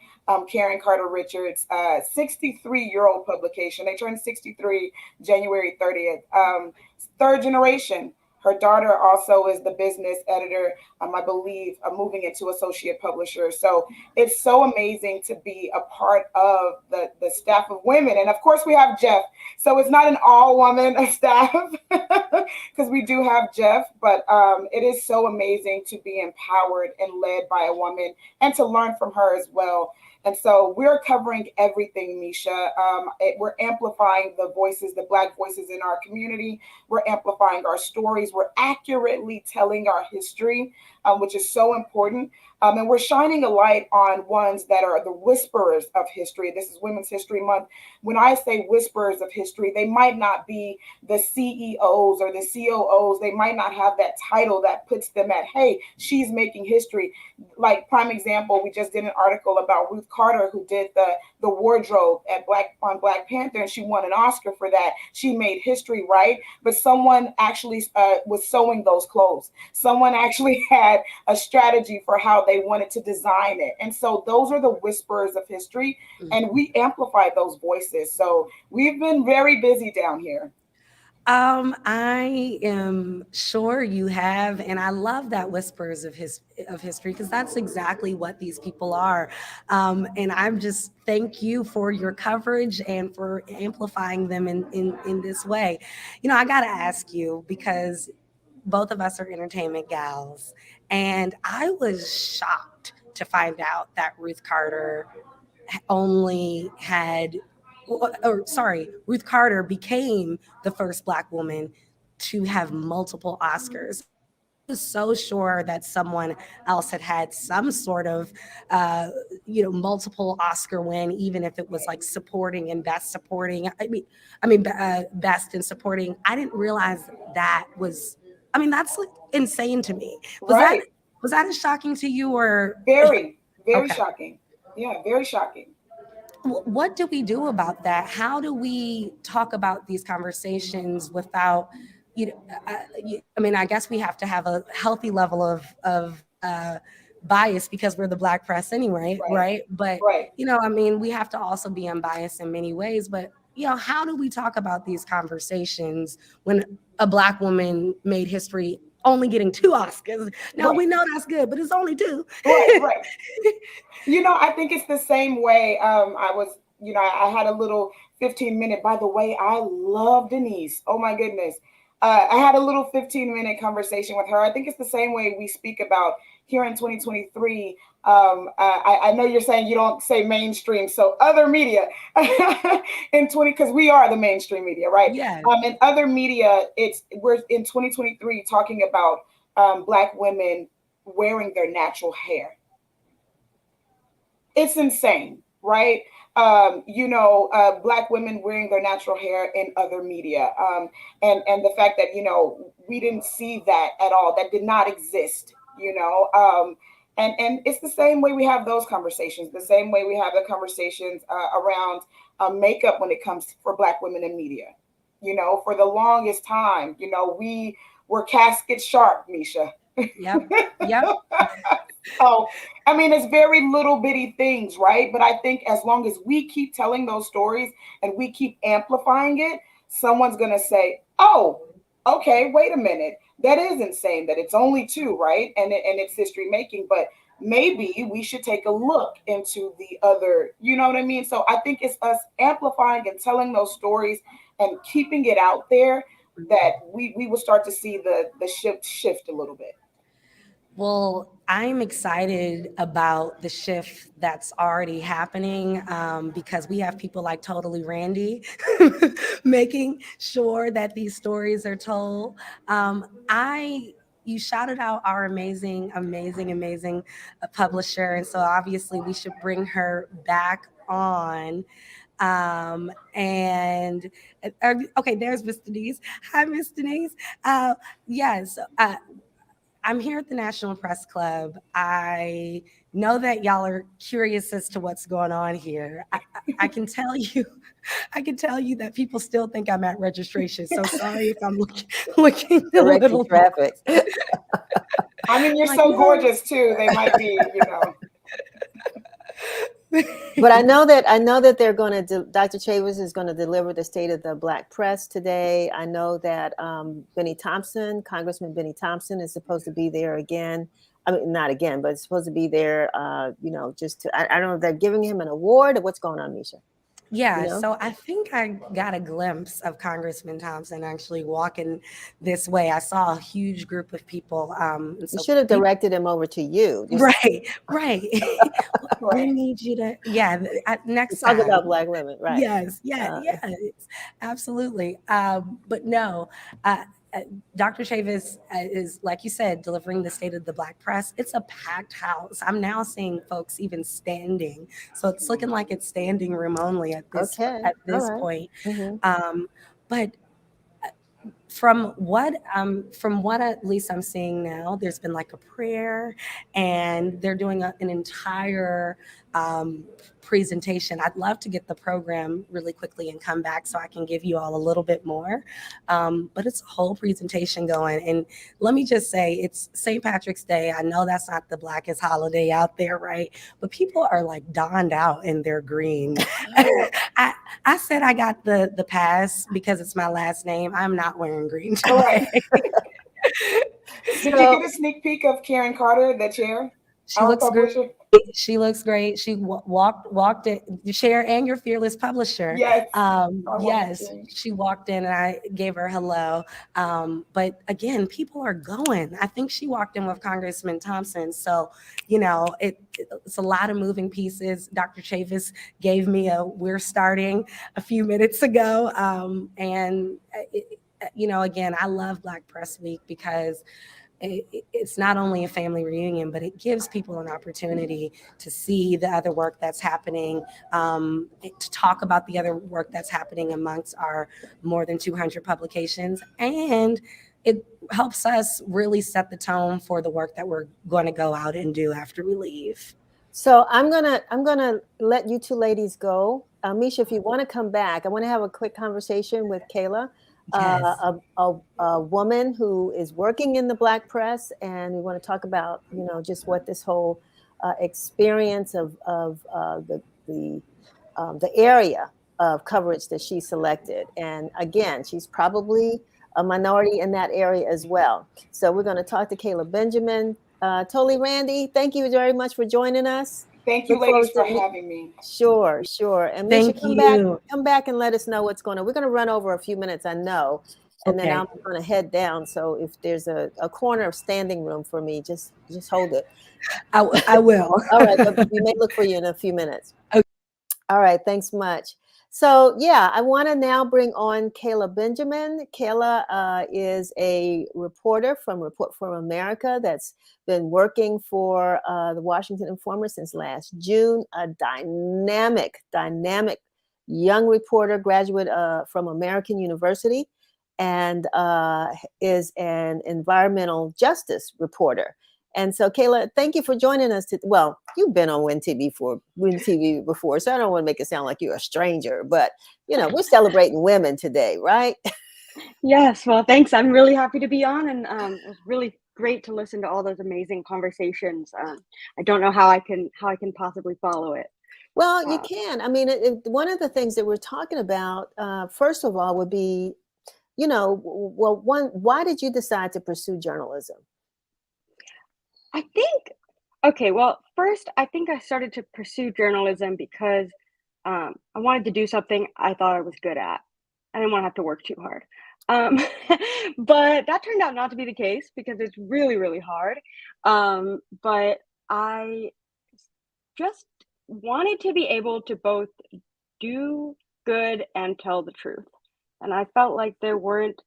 [SPEAKER 5] Karen Carter Richards, 63-year-old publication. They turned 63 January 30th. Third generation. Her daughter also is the business editor, I believe, moving into associate publisher. So it's so amazing to be a part of the staff of women. And of course, we have Jeff. So it's not an all-woman staff because we do have Jeff, but it is so amazing to be empowered and led by a woman and to learn from her as well. And so we're covering everything, Misha. We're amplifying the voices, the Black voices in our community. We're amplifying our stories. We're accurately telling our history, which is so important. And we're shining a light on ones that are the whisperers of history. This is Women's History Month. When I say whisperers of history, they might not be the CEOs or the COOs. They might not have that title that puts them at, hey, she's making history. Like prime example, we just did an article about Ruth Carter, who did the wardrobe on Black Panther, and she won an Oscar for that. She made history, right? But someone actually was sewing those clothes. Someone actually had a strategy for how they wanted to design it. And so those are the whisperers of history, and we amplify those voices. So we've been very busy down here.
[SPEAKER 4] I am sure you have, and I love that whispers of history, because that's exactly what these people are. And I'm just thank you for your coverage and for amplifying them in this way. I got to ask you, because both of us are entertainment gals, and I was shocked to find out that Ruth Carter Ruth Carter became the first Black woman to have multiple Oscars. I was so sure that someone else had some sort of, multiple Oscar win, even if it was like supporting and best supporting. Best in supporting. I didn't realize that was. That's like insane to me. Was that as shocking to you, or
[SPEAKER 5] Very, Very
[SPEAKER 4] Okay.
[SPEAKER 5] shocking. Yeah, very shocking.
[SPEAKER 4] What do we do about that? How do we talk about these conversations without, I mean, I guess we have to have a healthy level of bias because we're the Black press anyway,
[SPEAKER 5] Right.
[SPEAKER 4] right? But,
[SPEAKER 5] Right.
[SPEAKER 4] I mean, we have to also be unbiased in many ways. But, how do we talk about these conversations when a Black woman made history only getting 2 Oscars? Now,
[SPEAKER 5] Right.
[SPEAKER 4] we know that's good, but it's only 2.
[SPEAKER 5] Right. Right. I think it's the same way. I had a little 15-minute, by the way, I love Denise. Oh my goodness. I had a little 15-minute conversation with her. I think it's the same way we speak about here in 2023. I know you're saying you don't say mainstream, so other media because we are the mainstream media, right?
[SPEAKER 4] Yes.
[SPEAKER 5] In other media, we're in 2023 talking about Black women wearing their natural hair. It's insane, right? Black women wearing their natural hair in other media, and the fact that we didn't see that at all. That did not exist. And it's the same way we have those conversations. The same way we have the conversations around makeup when it comes for Black women in media. For the longest time, we were casket sharp, Misha.
[SPEAKER 4] Yep. Yep.
[SPEAKER 5] Oh, I mean, it's very little bitty things, right? But I think as long as we keep telling those stories and we keep amplifying it, someone's going to say, oh, okay, wait a minute. That is insane that it's only 2, right? And it's history making, but maybe we should take a look into the other, you know what I mean? So I think it's us amplifying and telling those stories and keeping it out there that we will start to see the shift a little bit.
[SPEAKER 4] Well, I'm excited about the shift that's already happening because we have people like Totally Randy making sure that these stories are told. You shouted out our amazing publisher, and so obviously we should bring her back on. And okay, there's Miss Denise. Hi, Miss Denise. Yes. I'm here at the National Press Club. I know that y'all are curious as to what's going on here. I can tell you, that people still think I'm at registration. So sorry if I'm looking a little
[SPEAKER 1] traffic.
[SPEAKER 5] I mean, you're so gorgeous too. They might be,
[SPEAKER 1] But I know that they're going to. Dr. Chavis is going to deliver the State of the Black Press today. I know that Congressman Benny Thompson, is supposed to be there again. I mean, not again, but it's supposed to be there. Just to. I don't know if they're giving him an award or what's going on, Misha.
[SPEAKER 4] Yeah, so I think I got a glimpse of Congressman Thompson actually walking this way. I saw a huge group of people. And so
[SPEAKER 1] you should have directed him over to you.
[SPEAKER 4] Right. We need you to, next
[SPEAKER 1] time.
[SPEAKER 4] Talk
[SPEAKER 1] about Black women, right?
[SPEAKER 4] Yes, absolutely. But no, Dr. Chavis is, like you said, delivering the State of the Black Press. It's a packed house. I'm now seeing folks even standing. So it's looking like it's standing room only at this point.
[SPEAKER 1] Mm-hmm.
[SPEAKER 4] But from what at least I'm seeing now, there's been like a prayer, and they're doing an entire presentation. I'd love to get the program really quickly and come back so I can give you all a little bit more. But it's a whole presentation going. And let me just say, it's St. Patrick's Day. I know that's not the blackest holiday out there, right? But people are like donned out in their green. I said I got the pass because it's my last name. I'm not wearing green today.
[SPEAKER 5] Right. Did you get a sneak peek of Karen Carter, the chair?
[SPEAKER 4] She looks great. She looks great. She walked it. Cher and your fearless publisher.
[SPEAKER 5] Yes.
[SPEAKER 4] Yes. She walked in and I gave her hello. But again, people are going. I think she walked in with Congressman Thompson. So, it's a lot of moving pieces. Dr. Chavis gave me we're starting a few minutes ago. And again, I love Black Press Week because it's not only a family reunion, but it gives people an opportunity to see the other work that's happening, to talk about the other work that's happening amongst our more than 200 publications. And it helps us really set the tone for the work that we're going to go out and do after we leave.
[SPEAKER 1] So I'm gonna let you two ladies go. Misha, if you want to come back, I want to have a quick conversation with Kayla,
[SPEAKER 3] Yes.
[SPEAKER 1] a woman who is working in the Black press, and we want to talk about just what this whole experience of the area of coverage that she selected. And again, she's probably a minority in that area as well. So we're going to talk to Kayla Benjamin. Tolly Randy, thank you very much for joining us.
[SPEAKER 5] Thank you,
[SPEAKER 1] Look
[SPEAKER 5] ladies,
[SPEAKER 1] forward
[SPEAKER 5] for
[SPEAKER 1] to
[SPEAKER 5] having me.
[SPEAKER 1] Sure, sure. And Misha,
[SPEAKER 4] Thank you.
[SPEAKER 1] come back and let us know what's going on. We're going to run over a few minutes, I know, and then
[SPEAKER 4] Okay.
[SPEAKER 1] I'm going to head down. So if there's a corner of standing room for me, just hold it.
[SPEAKER 4] I will.
[SPEAKER 1] All right, but we may look for you in a few minutes.
[SPEAKER 4] Okay.
[SPEAKER 1] All right, thanks much. So yeah, I want to now bring on Kayla Benjamin. Kayla is a reporter from Report from America that's been working for the Washington Informer since last June. A dynamic young reporter, graduate from American University, and is an environmental justice reporter. And so, Kayla, thank you for joining us. Well, you've been on Win TV before, so I don't want to make it sound like you're a stranger, but we're celebrating women today, right?
[SPEAKER 6] Yes, well, thanks. I'm really happy to be on, and it was really great to listen to all those amazing conversations. I don't know how I can possibly follow it.
[SPEAKER 1] Well, you
[SPEAKER 6] Uh,
[SPEAKER 1] can. I mean, one of the things that we're talking about, first of all, would be, why did you decide to pursue journalism?
[SPEAKER 6] I think, okay, well, first, I think I started to pursue journalism because I wanted to do something I thought I was good at. I didn't want to have to work too hard. Um, but that turned out not to be the case because it's really, really hard. But I just wanted to be able to both do good and tell the truth. And I felt like there weren't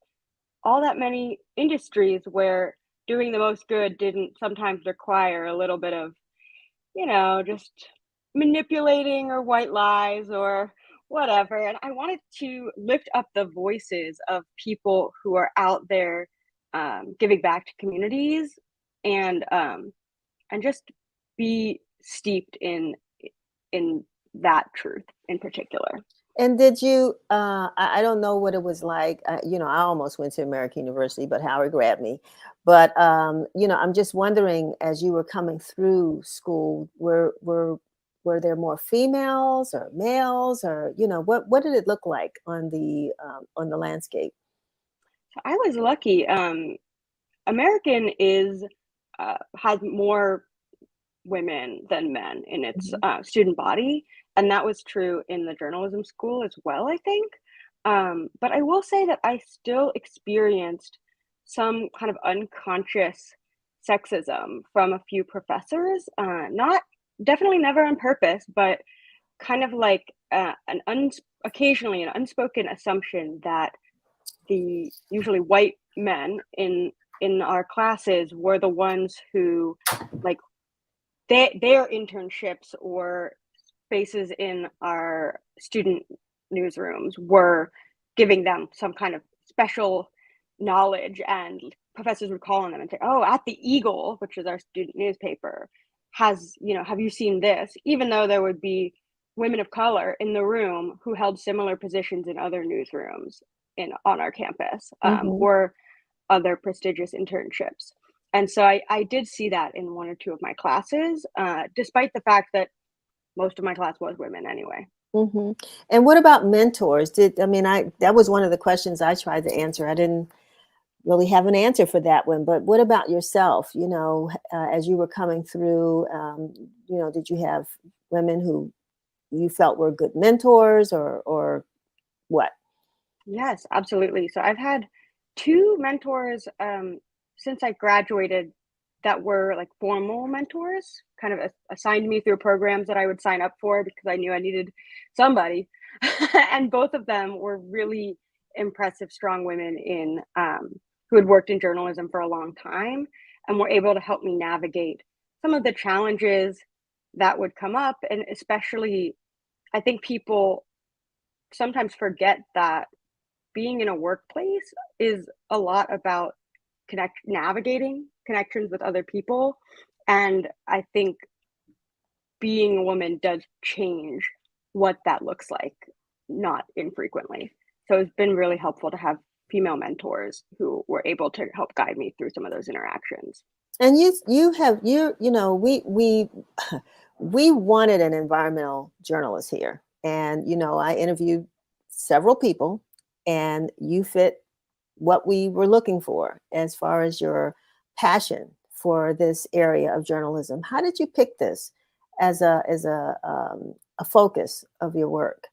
[SPEAKER 6] all that many industries where doing the most good didn't sometimes require a little bit of, just manipulating or white lies or whatever. And I wanted to lift up the voices of people who are out there giving back to communities and just be steeped in that truth in particular.
[SPEAKER 1] And did you, I don't know what it was like. I almost went to American University, but Howard grabbed me. But, I'm just wondering, as you were coming through school, were there more females or males, or, what did it look like on the landscape?
[SPEAKER 6] So I was lucky. American has more women than men in its
[SPEAKER 1] Mhm.
[SPEAKER 6] student body, and that was true in the journalism school as well, I think. But I will say that I still experienced some kind of unconscious sexism from a few professors. Not definitely never on purpose, but kind of like occasionally an unspoken assumption that the usually white men in our classes were the ones who like their internships or spaces in our student newsrooms were giving them some kind of special knowledge, and professors would call on them and say, oh, at the Eagle, which is our student newspaper, has, have you seen this, even though there would be women of color in the room who held similar positions in other newsrooms on our campus,
[SPEAKER 1] Mhm.
[SPEAKER 6] or other prestigious internships. And so I did see that in one or two of my classes, despite the fact that most of my class was women anyway.
[SPEAKER 1] Mhm. And what about mentors? That was one of the questions I tried to answer. I didn't really have an answer for that one, but what about yourself? As you were coming through, did you have women who you felt were good mentors, or what?
[SPEAKER 6] Yes, absolutely. So I've had two mentors since I graduated that were like formal mentors, kind of assigned me through programs that I would sign up for because I knew I needed somebody. And both of them were really impressive, strong women who had worked in journalism for a long time and were able to help me navigate some of the challenges that would come up. And especially, I think people sometimes forget that being in a workplace is a lot about navigating connections with other people. And I think being a woman does change what that looks like, not infrequently. So it's been really helpful to have female mentors who were able to help guide me through some of those interactions.
[SPEAKER 1] And you know, we wanted an environmental journalist here. And, you know, I interviewed several people and you fit what we were looking for as far as your passion for this area of journalism. How did you pick this as a focus of your work?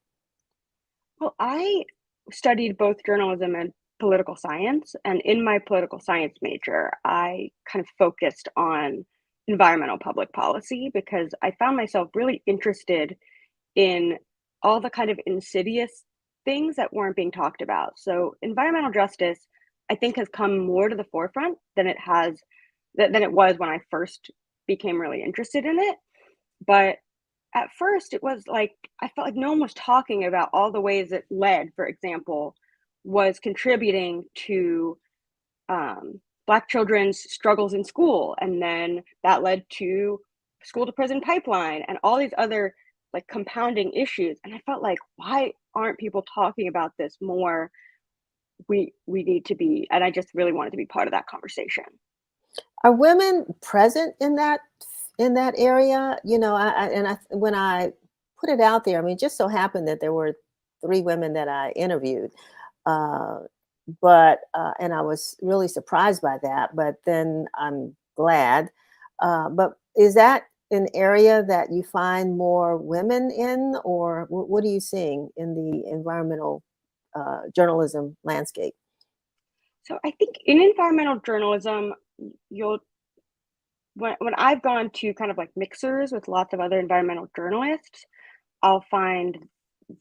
[SPEAKER 6] Well, I studied both journalism and political science. And in my political science major, I kind of focused on environmental public policy because I found myself really interested in all the kind of insidious things that weren't being talked about. So environmental justice, I think, has come more to the forefront than it was when I first became really interested in it. But at first, it was like I felt like no one was talking about all the ways that lead, for example, was contributing to Black children's struggles in school, and then that led to school to prison pipeline and all these other like compounding issues. And I felt like, why aren't people talking about this more? We need to be, and I just really wanted to be part of that conversation.
[SPEAKER 1] Are women present in that area? You know, when I put it out there, I mean, it just so happened that there were 3 women that I interviewed, and I was really surprised by that. But then I'm glad. But is that an area that you find more women in, or what are you seeing in the environmental journalism landscape?
[SPEAKER 6] So I think in environmental journalism, you'll when I've gone to kind of like mixers with lots of other environmental journalists, I'll find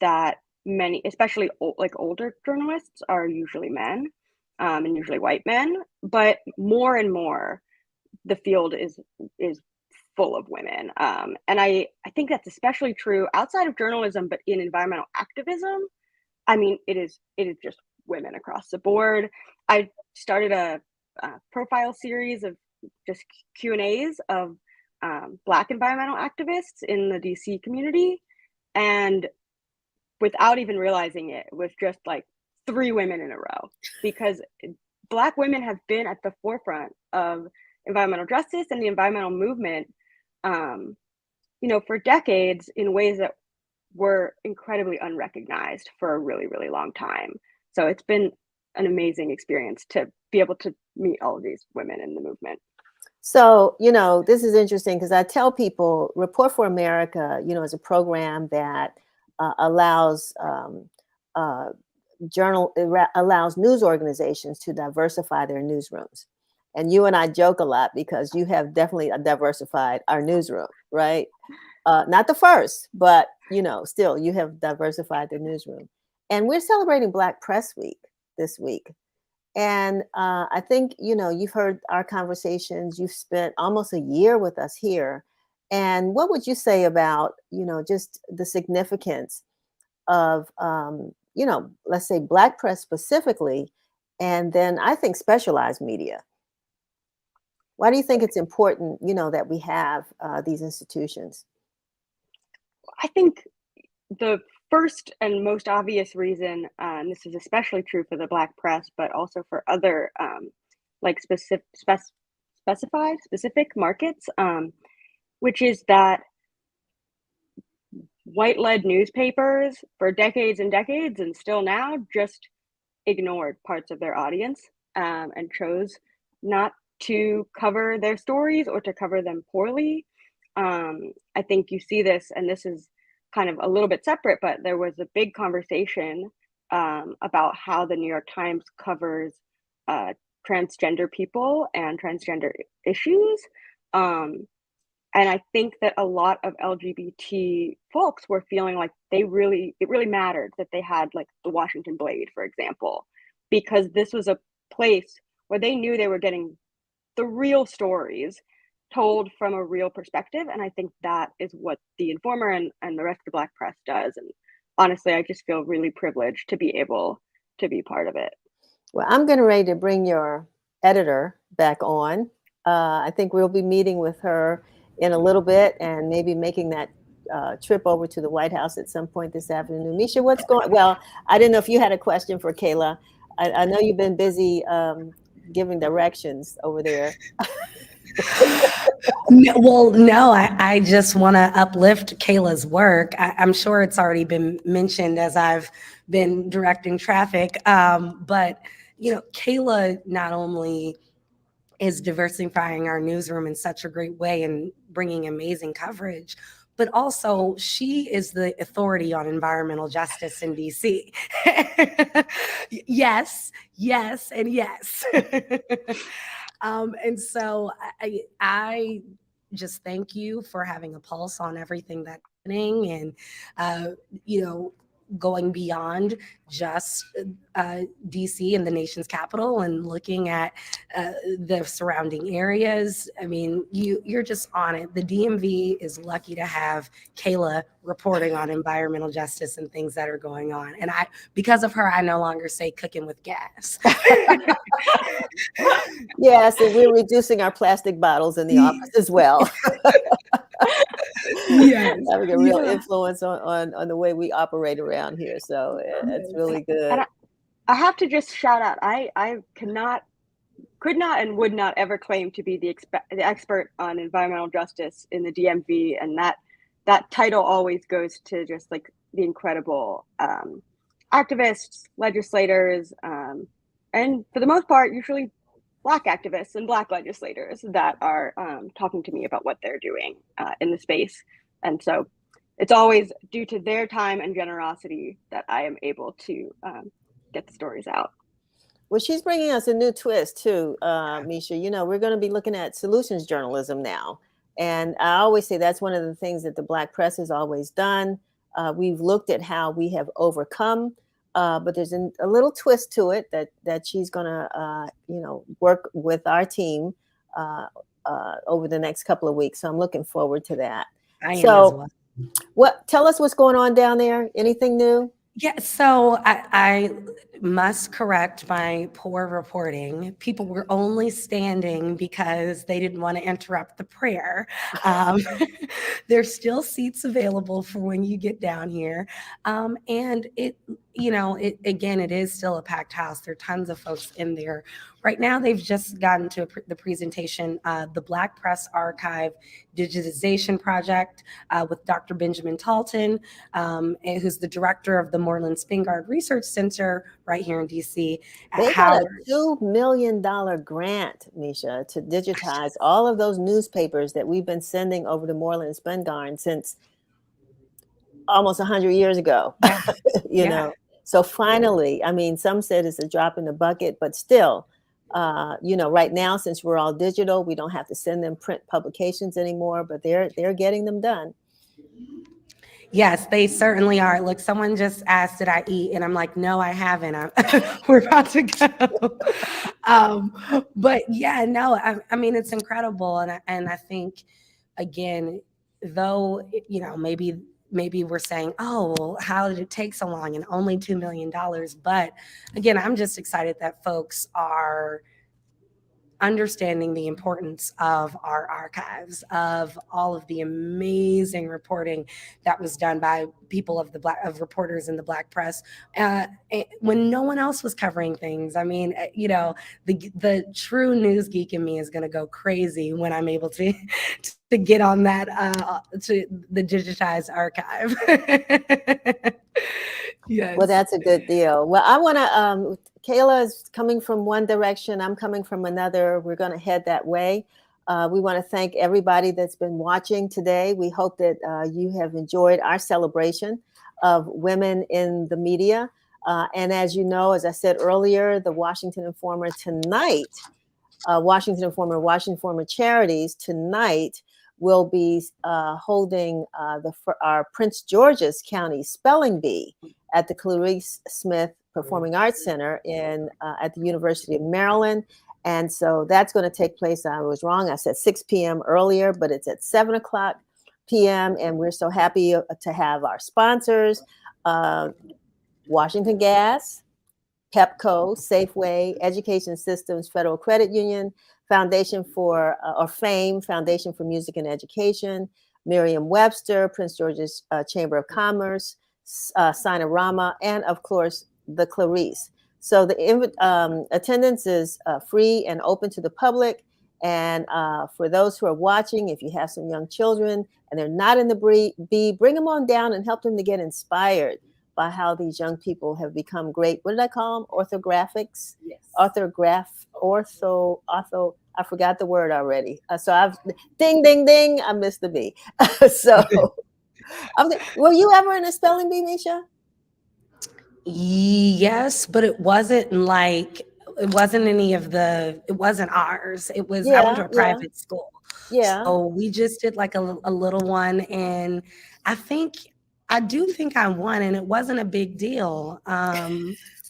[SPEAKER 6] that many, especially like older journalists, are usually men, and usually white men. But more and more, the field is full of women, and I think that's especially true outside of journalism, but in environmental activism. I mean, it is just women across the board. I started a profile series of just Q&As of Black environmental activists in the DC community, and without even realizing it, was just like 3 women in a row, because Black women have been at the forefront of environmental justice and the environmental movement, for decades in ways that were incredibly unrecognized for a really, really long time. So it's been an amazing experience to be able to meet all of these women in the movement.
[SPEAKER 1] So, you know, this is interesting because I tell people Report for America, you know, is a program that allows allows news organizations to diversify their newsrooms. And you and I joke a lot because you have definitely diversified our newsroom, right? Not the first, but, you know, still you have diversified the newsroom. And we're celebrating Black Press Week this week. And I think, you know, you've heard our conversations. You've spent almost a year with us here. And what would you say about, you know, just the significance of, you know, let's say Black press specifically, and then I think specialized media? Why do you think it's important, you know, that we have these institutions?
[SPEAKER 6] I think the first and most obvious reason, and this is especially true for the Black press, but also for other like specific markets, which is that white-led newspapers for decades and decades, and still now, just ignored parts of their audience, and chose not to cover their stories or to cover them poorly. I think you see this, and this is kind of a little bit separate, but there was a big conversation about how the New York Times covers transgender people and transgender issues. And I think that a lot of LGBT folks were feeling like it really mattered that they had like the Washington Blade, for example, because this was a place where they knew they were getting the real stories told from a real perspective. And I think that is what the Informer and the rest of the Black press does. And honestly, I just feel really privileged to be able to be part of it.
[SPEAKER 1] Well, I'm getting ready to bring your editor back on. I think we'll be meeting with her in a little bit, and maybe making that trip over to the White House at some point this afternoon. Misha, what's going? Well, I didn't know if you had a question for Kayla. I know you've been busy giving directions over there.
[SPEAKER 4] No, I just want to uplift Kayla's work. I'm sure it's already been mentioned as I've been directing traffic. But, Kayla not only is diversifying our newsroom in such a great way and bringing amazing coverage, but also she is the authority on environmental justice in DC. Yes, and yes. And so I just thank you for having a pulse on everything that's happening, and going beyond just DC and the nation's capital and looking at the surrounding areas. I mean, you're just on it. The DMV is lucky to have Kayla reporting on environmental justice and things that are going on. And because of her, I no longer say cooking with gas.
[SPEAKER 1] Yes, and we're reducing our plastic bottles in the office as well.
[SPEAKER 4] Yes.
[SPEAKER 1] Having a real influence on the way we operate around here. So it's really good.
[SPEAKER 6] And I have to just shout out, I could not and would not ever claim to be the expert on environmental justice in the DMV, and that title always goes to just like the incredible activists, legislators, and for the most part, usually Black activists and Black legislators that are talking to me about what they're doing in the space. And so it's always due to their time and generosity that I am able to get the stories out.
[SPEAKER 1] Well, she's bringing us a new twist too, Misha. We're going to be looking at solutions journalism now. And I always say that's one of the things that the Black press has always done. We've looked at how we have overcome, but there's a little twist to it that she's going to, work with our team over the next couple of weeks. So I'm looking forward to that.
[SPEAKER 4] I am as well.
[SPEAKER 1] Tell us what's going on down there. Anything new?
[SPEAKER 4] Yeah, so I must correct my poor reporting. People were only standing because they didn't want to interrupt the prayer. There's still seats available for when you get down here. And it is still a packed house. There are tons of folks in there. Right now, they've just gotten to the presentation, the Black Press Archive Digitization Project with Dr. Benjamin Talton, who's the director of the Moreland Spingarn Research Center right here in DC.
[SPEAKER 1] They got a $2 million grant, Misha, to digitize all of those newspapers that we've been sending over to Moreland Spingarn since almost 100 years ago.
[SPEAKER 4] Yeah.
[SPEAKER 1] So finally, I mean, some said it's a drop in the bucket, but still, right now, since we're all digital, we don't have to send them print publications anymore, but they're getting them done.
[SPEAKER 4] Yes, they certainly are. Look, someone just asked, did I eat? And I'm like, no, I haven't. We're about to go. But yeah, no, I mean, it's incredible. And I think, again, though, maybe we're saying, oh, well, how did it take so long and only $2 million? But again, I'm just excited that folks are understanding the importance of our archives, of all of the amazing reporting that was done by people of reporters in the Black press when no one else was covering things. I mean, the true news geek in me is going to go crazy when I'm able to get on that to the digitized archive. Yes.
[SPEAKER 1] Well, that's a good deal. Well, I want to, Kayla is coming from one direction. I'm coming from another. We're going to head that way. We want to thank everybody that's been watching today. We hope that you have enjoyed our celebration of women in the media. And as you know, as I said earlier, the Washington Informer tonight, Washington Informer Charities tonight will be holding our Prince George's County Spelling Bee at the Clarice Smith Performing Arts Center at the University of Maryland. And so that's going to take place. I was wrong. I said 6 p.m. earlier, but it's at 7 o'clock p.m. And we're so happy to have our sponsors, Washington Gas, Pepco, Safeway, Education Systems, Federal Credit Union, Foundation for, or FAME, Foundation for Music and Education, Merriam-Webster, Prince George's Chamber of Commerce, Sinorama, and of course, the Clarice. So the attendance is free and open to the public. And for those who are watching, if you have some young children and they're not in the B, bring them on down and help them to get inspired by how these young people have become great. What did I call them? Orthographics?
[SPEAKER 4] Yes.
[SPEAKER 1] I forgot the word already. Ding, ding, ding, I missed the B. So, were you ever in a spelling bee, Misha?
[SPEAKER 4] Yes, but it wasn't ours. It was, I went to a private school.
[SPEAKER 1] Yeah.
[SPEAKER 4] So we just did like a little one. And I do think I won, and it wasn't a big deal,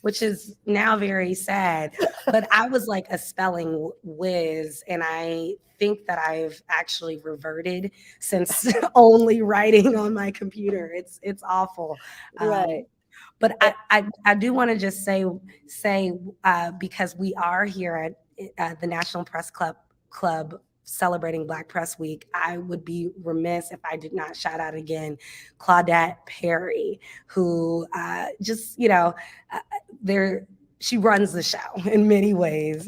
[SPEAKER 4] which is now very sad. But I was like a spelling whiz, and I think that I've actually reverted since only writing on my computer. It's awful.
[SPEAKER 1] Right.
[SPEAKER 4] But I do want to just say because we are here at the National Press Club celebrating Black Press Week, I would be remiss if I did not shout out again Claudette Perry, who she runs the show in many ways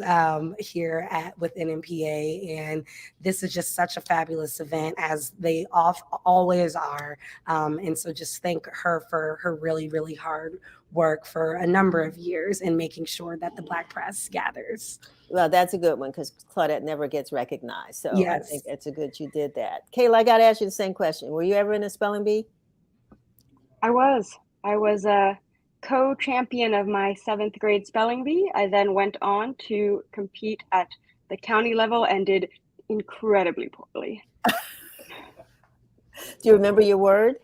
[SPEAKER 4] here with NMPA, and this is just such a fabulous event, as they always are. And so just thank her for her really, really hard work for a number of years in making sure that the Black press gathers.
[SPEAKER 1] Well, that's a good one, because Claudette never gets recognized. So
[SPEAKER 4] yes.
[SPEAKER 1] I think it's a good you did that. Kayla, I got to ask you the same question. Were you ever in a spelling bee?
[SPEAKER 6] I was a co-champion of my 7th grade spelling bee. I then went on to compete at the county level and did incredibly poorly.
[SPEAKER 1] Do you remember your word?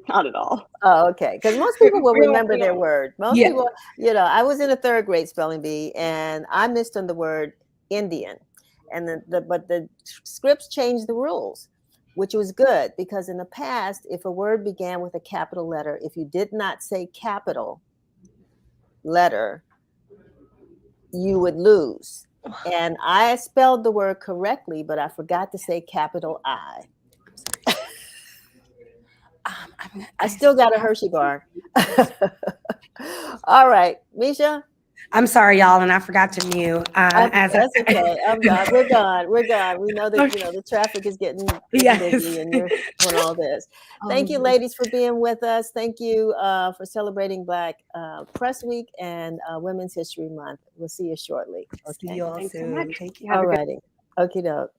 [SPEAKER 6] Not at all.
[SPEAKER 1] Oh, okay. Because most people will remember their word. Most
[SPEAKER 4] Yeah.
[SPEAKER 1] people, I was in a 3rd grade spelling bee, and I missed on the word Indian, and but the scripts changed the rules, which was good, because in the past, if a word began with a capital letter, if you did not say capital letter, you would lose. And I spelled the word correctly, but I forgot to say capital I. I still got a Hershey bar. All right, Misha.
[SPEAKER 4] I'm sorry, y'all, and I forgot to mute.
[SPEAKER 1] That's okay. I'm gone. We're gone. We know that the traffic is getting busy, and you're doing all this. Thank you, ladies, for being with us. Thank you for celebrating Black Press Week and Women's History Month. We'll see you shortly. Okay.
[SPEAKER 4] See you all
[SPEAKER 6] Thanks so
[SPEAKER 4] soon.
[SPEAKER 6] much.
[SPEAKER 4] Take care.
[SPEAKER 1] All righty. Okie doke.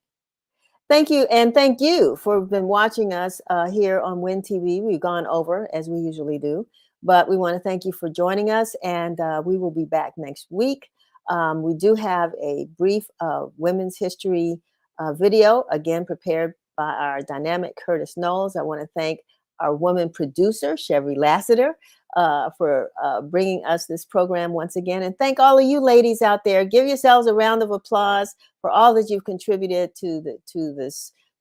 [SPEAKER 1] Thank you. And thank you for been watching us here on WIN TV. We've gone over, as we usually do, but we want to thank you for joining us, and we will be back next week. We do have a brief women's history video, again, prepared by our dynamic Curtis Knowles. I want to thank our woman producer, Chevy Lassiter, for bringing us this program once again. And thank all of you ladies out there. Give yourselves a round of applause for all that you've contributed to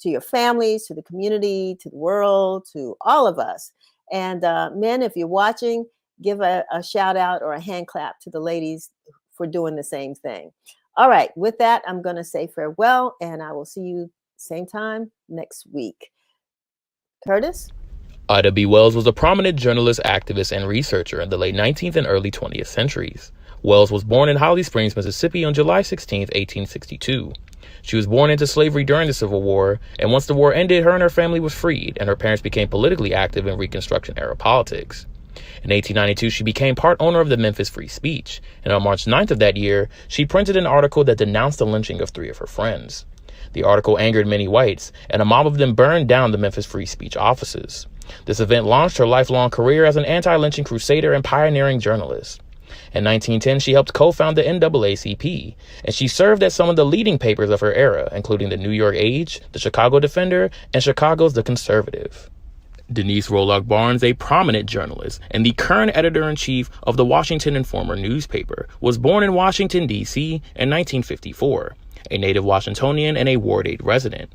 [SPEAKER 1] your families, to the community, to the world, to all of us. And men, if you're watching, give a shout out or a hand clap to the ladies for doing the same thing. All right, with that, I'm going to say farewell, and I will see you same time next week. Curtis?
[SPEAKER 2] Ida B. Wells was a prominent journalist, activist, and researcher in the late 19th and early 20th centuries. Wells was born in Holly Springs, Mississippi on July 16, 1862. She was born into slavery during the Civil War, and once the war ended, her and her family was freed, and her parents became politically active in Reconstruction-era politics. In 1892, she became part owner of the Memphis Free Speech, and on March 9th of that year, she printed an article that denounced the lynching of 3 of her friends. The article angered many whites, and a mob of them burned down the Memphis Free Speech offices. This event launched her lifelong career as an anti-lynching crusader and pioneering journalist. In 1910, she helped co-found the NAACP, and she served at some of the leading papers of her era, including the New York Age, the Chicago Defender, and Chicago's The Conservative. Denise Rolock Barnes, a prominent journalist and the current editor-in-chief of the Washington Informer newspaper, was born in Washington, D.C. in 1954, a native Washingtonian and a Ward 8 resident.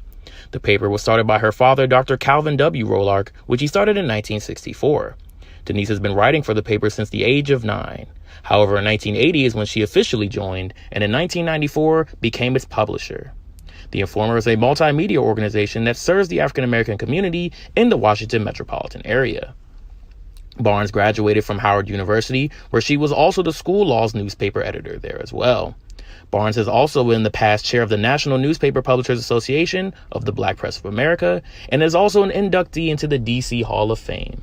[SPEAKER 2] The paper was started by her father, Dr. Calvin W. Rolock, which he started in 1964. Denise has been writing for the paper since the age of 9. However, in 1980 is when she officially joined, and in 1994 became its publisher. The Informer is a multimedia organization that serves the African American community in the Washington metropolitan area. Barnes graduated from Howard University, where she was also the school laws newspaper editor there as well. Barnes has also been the past chair of the National Newspaper Publishers Association of the Black Press of America, and is also an inductee into the DC Hall of Fame.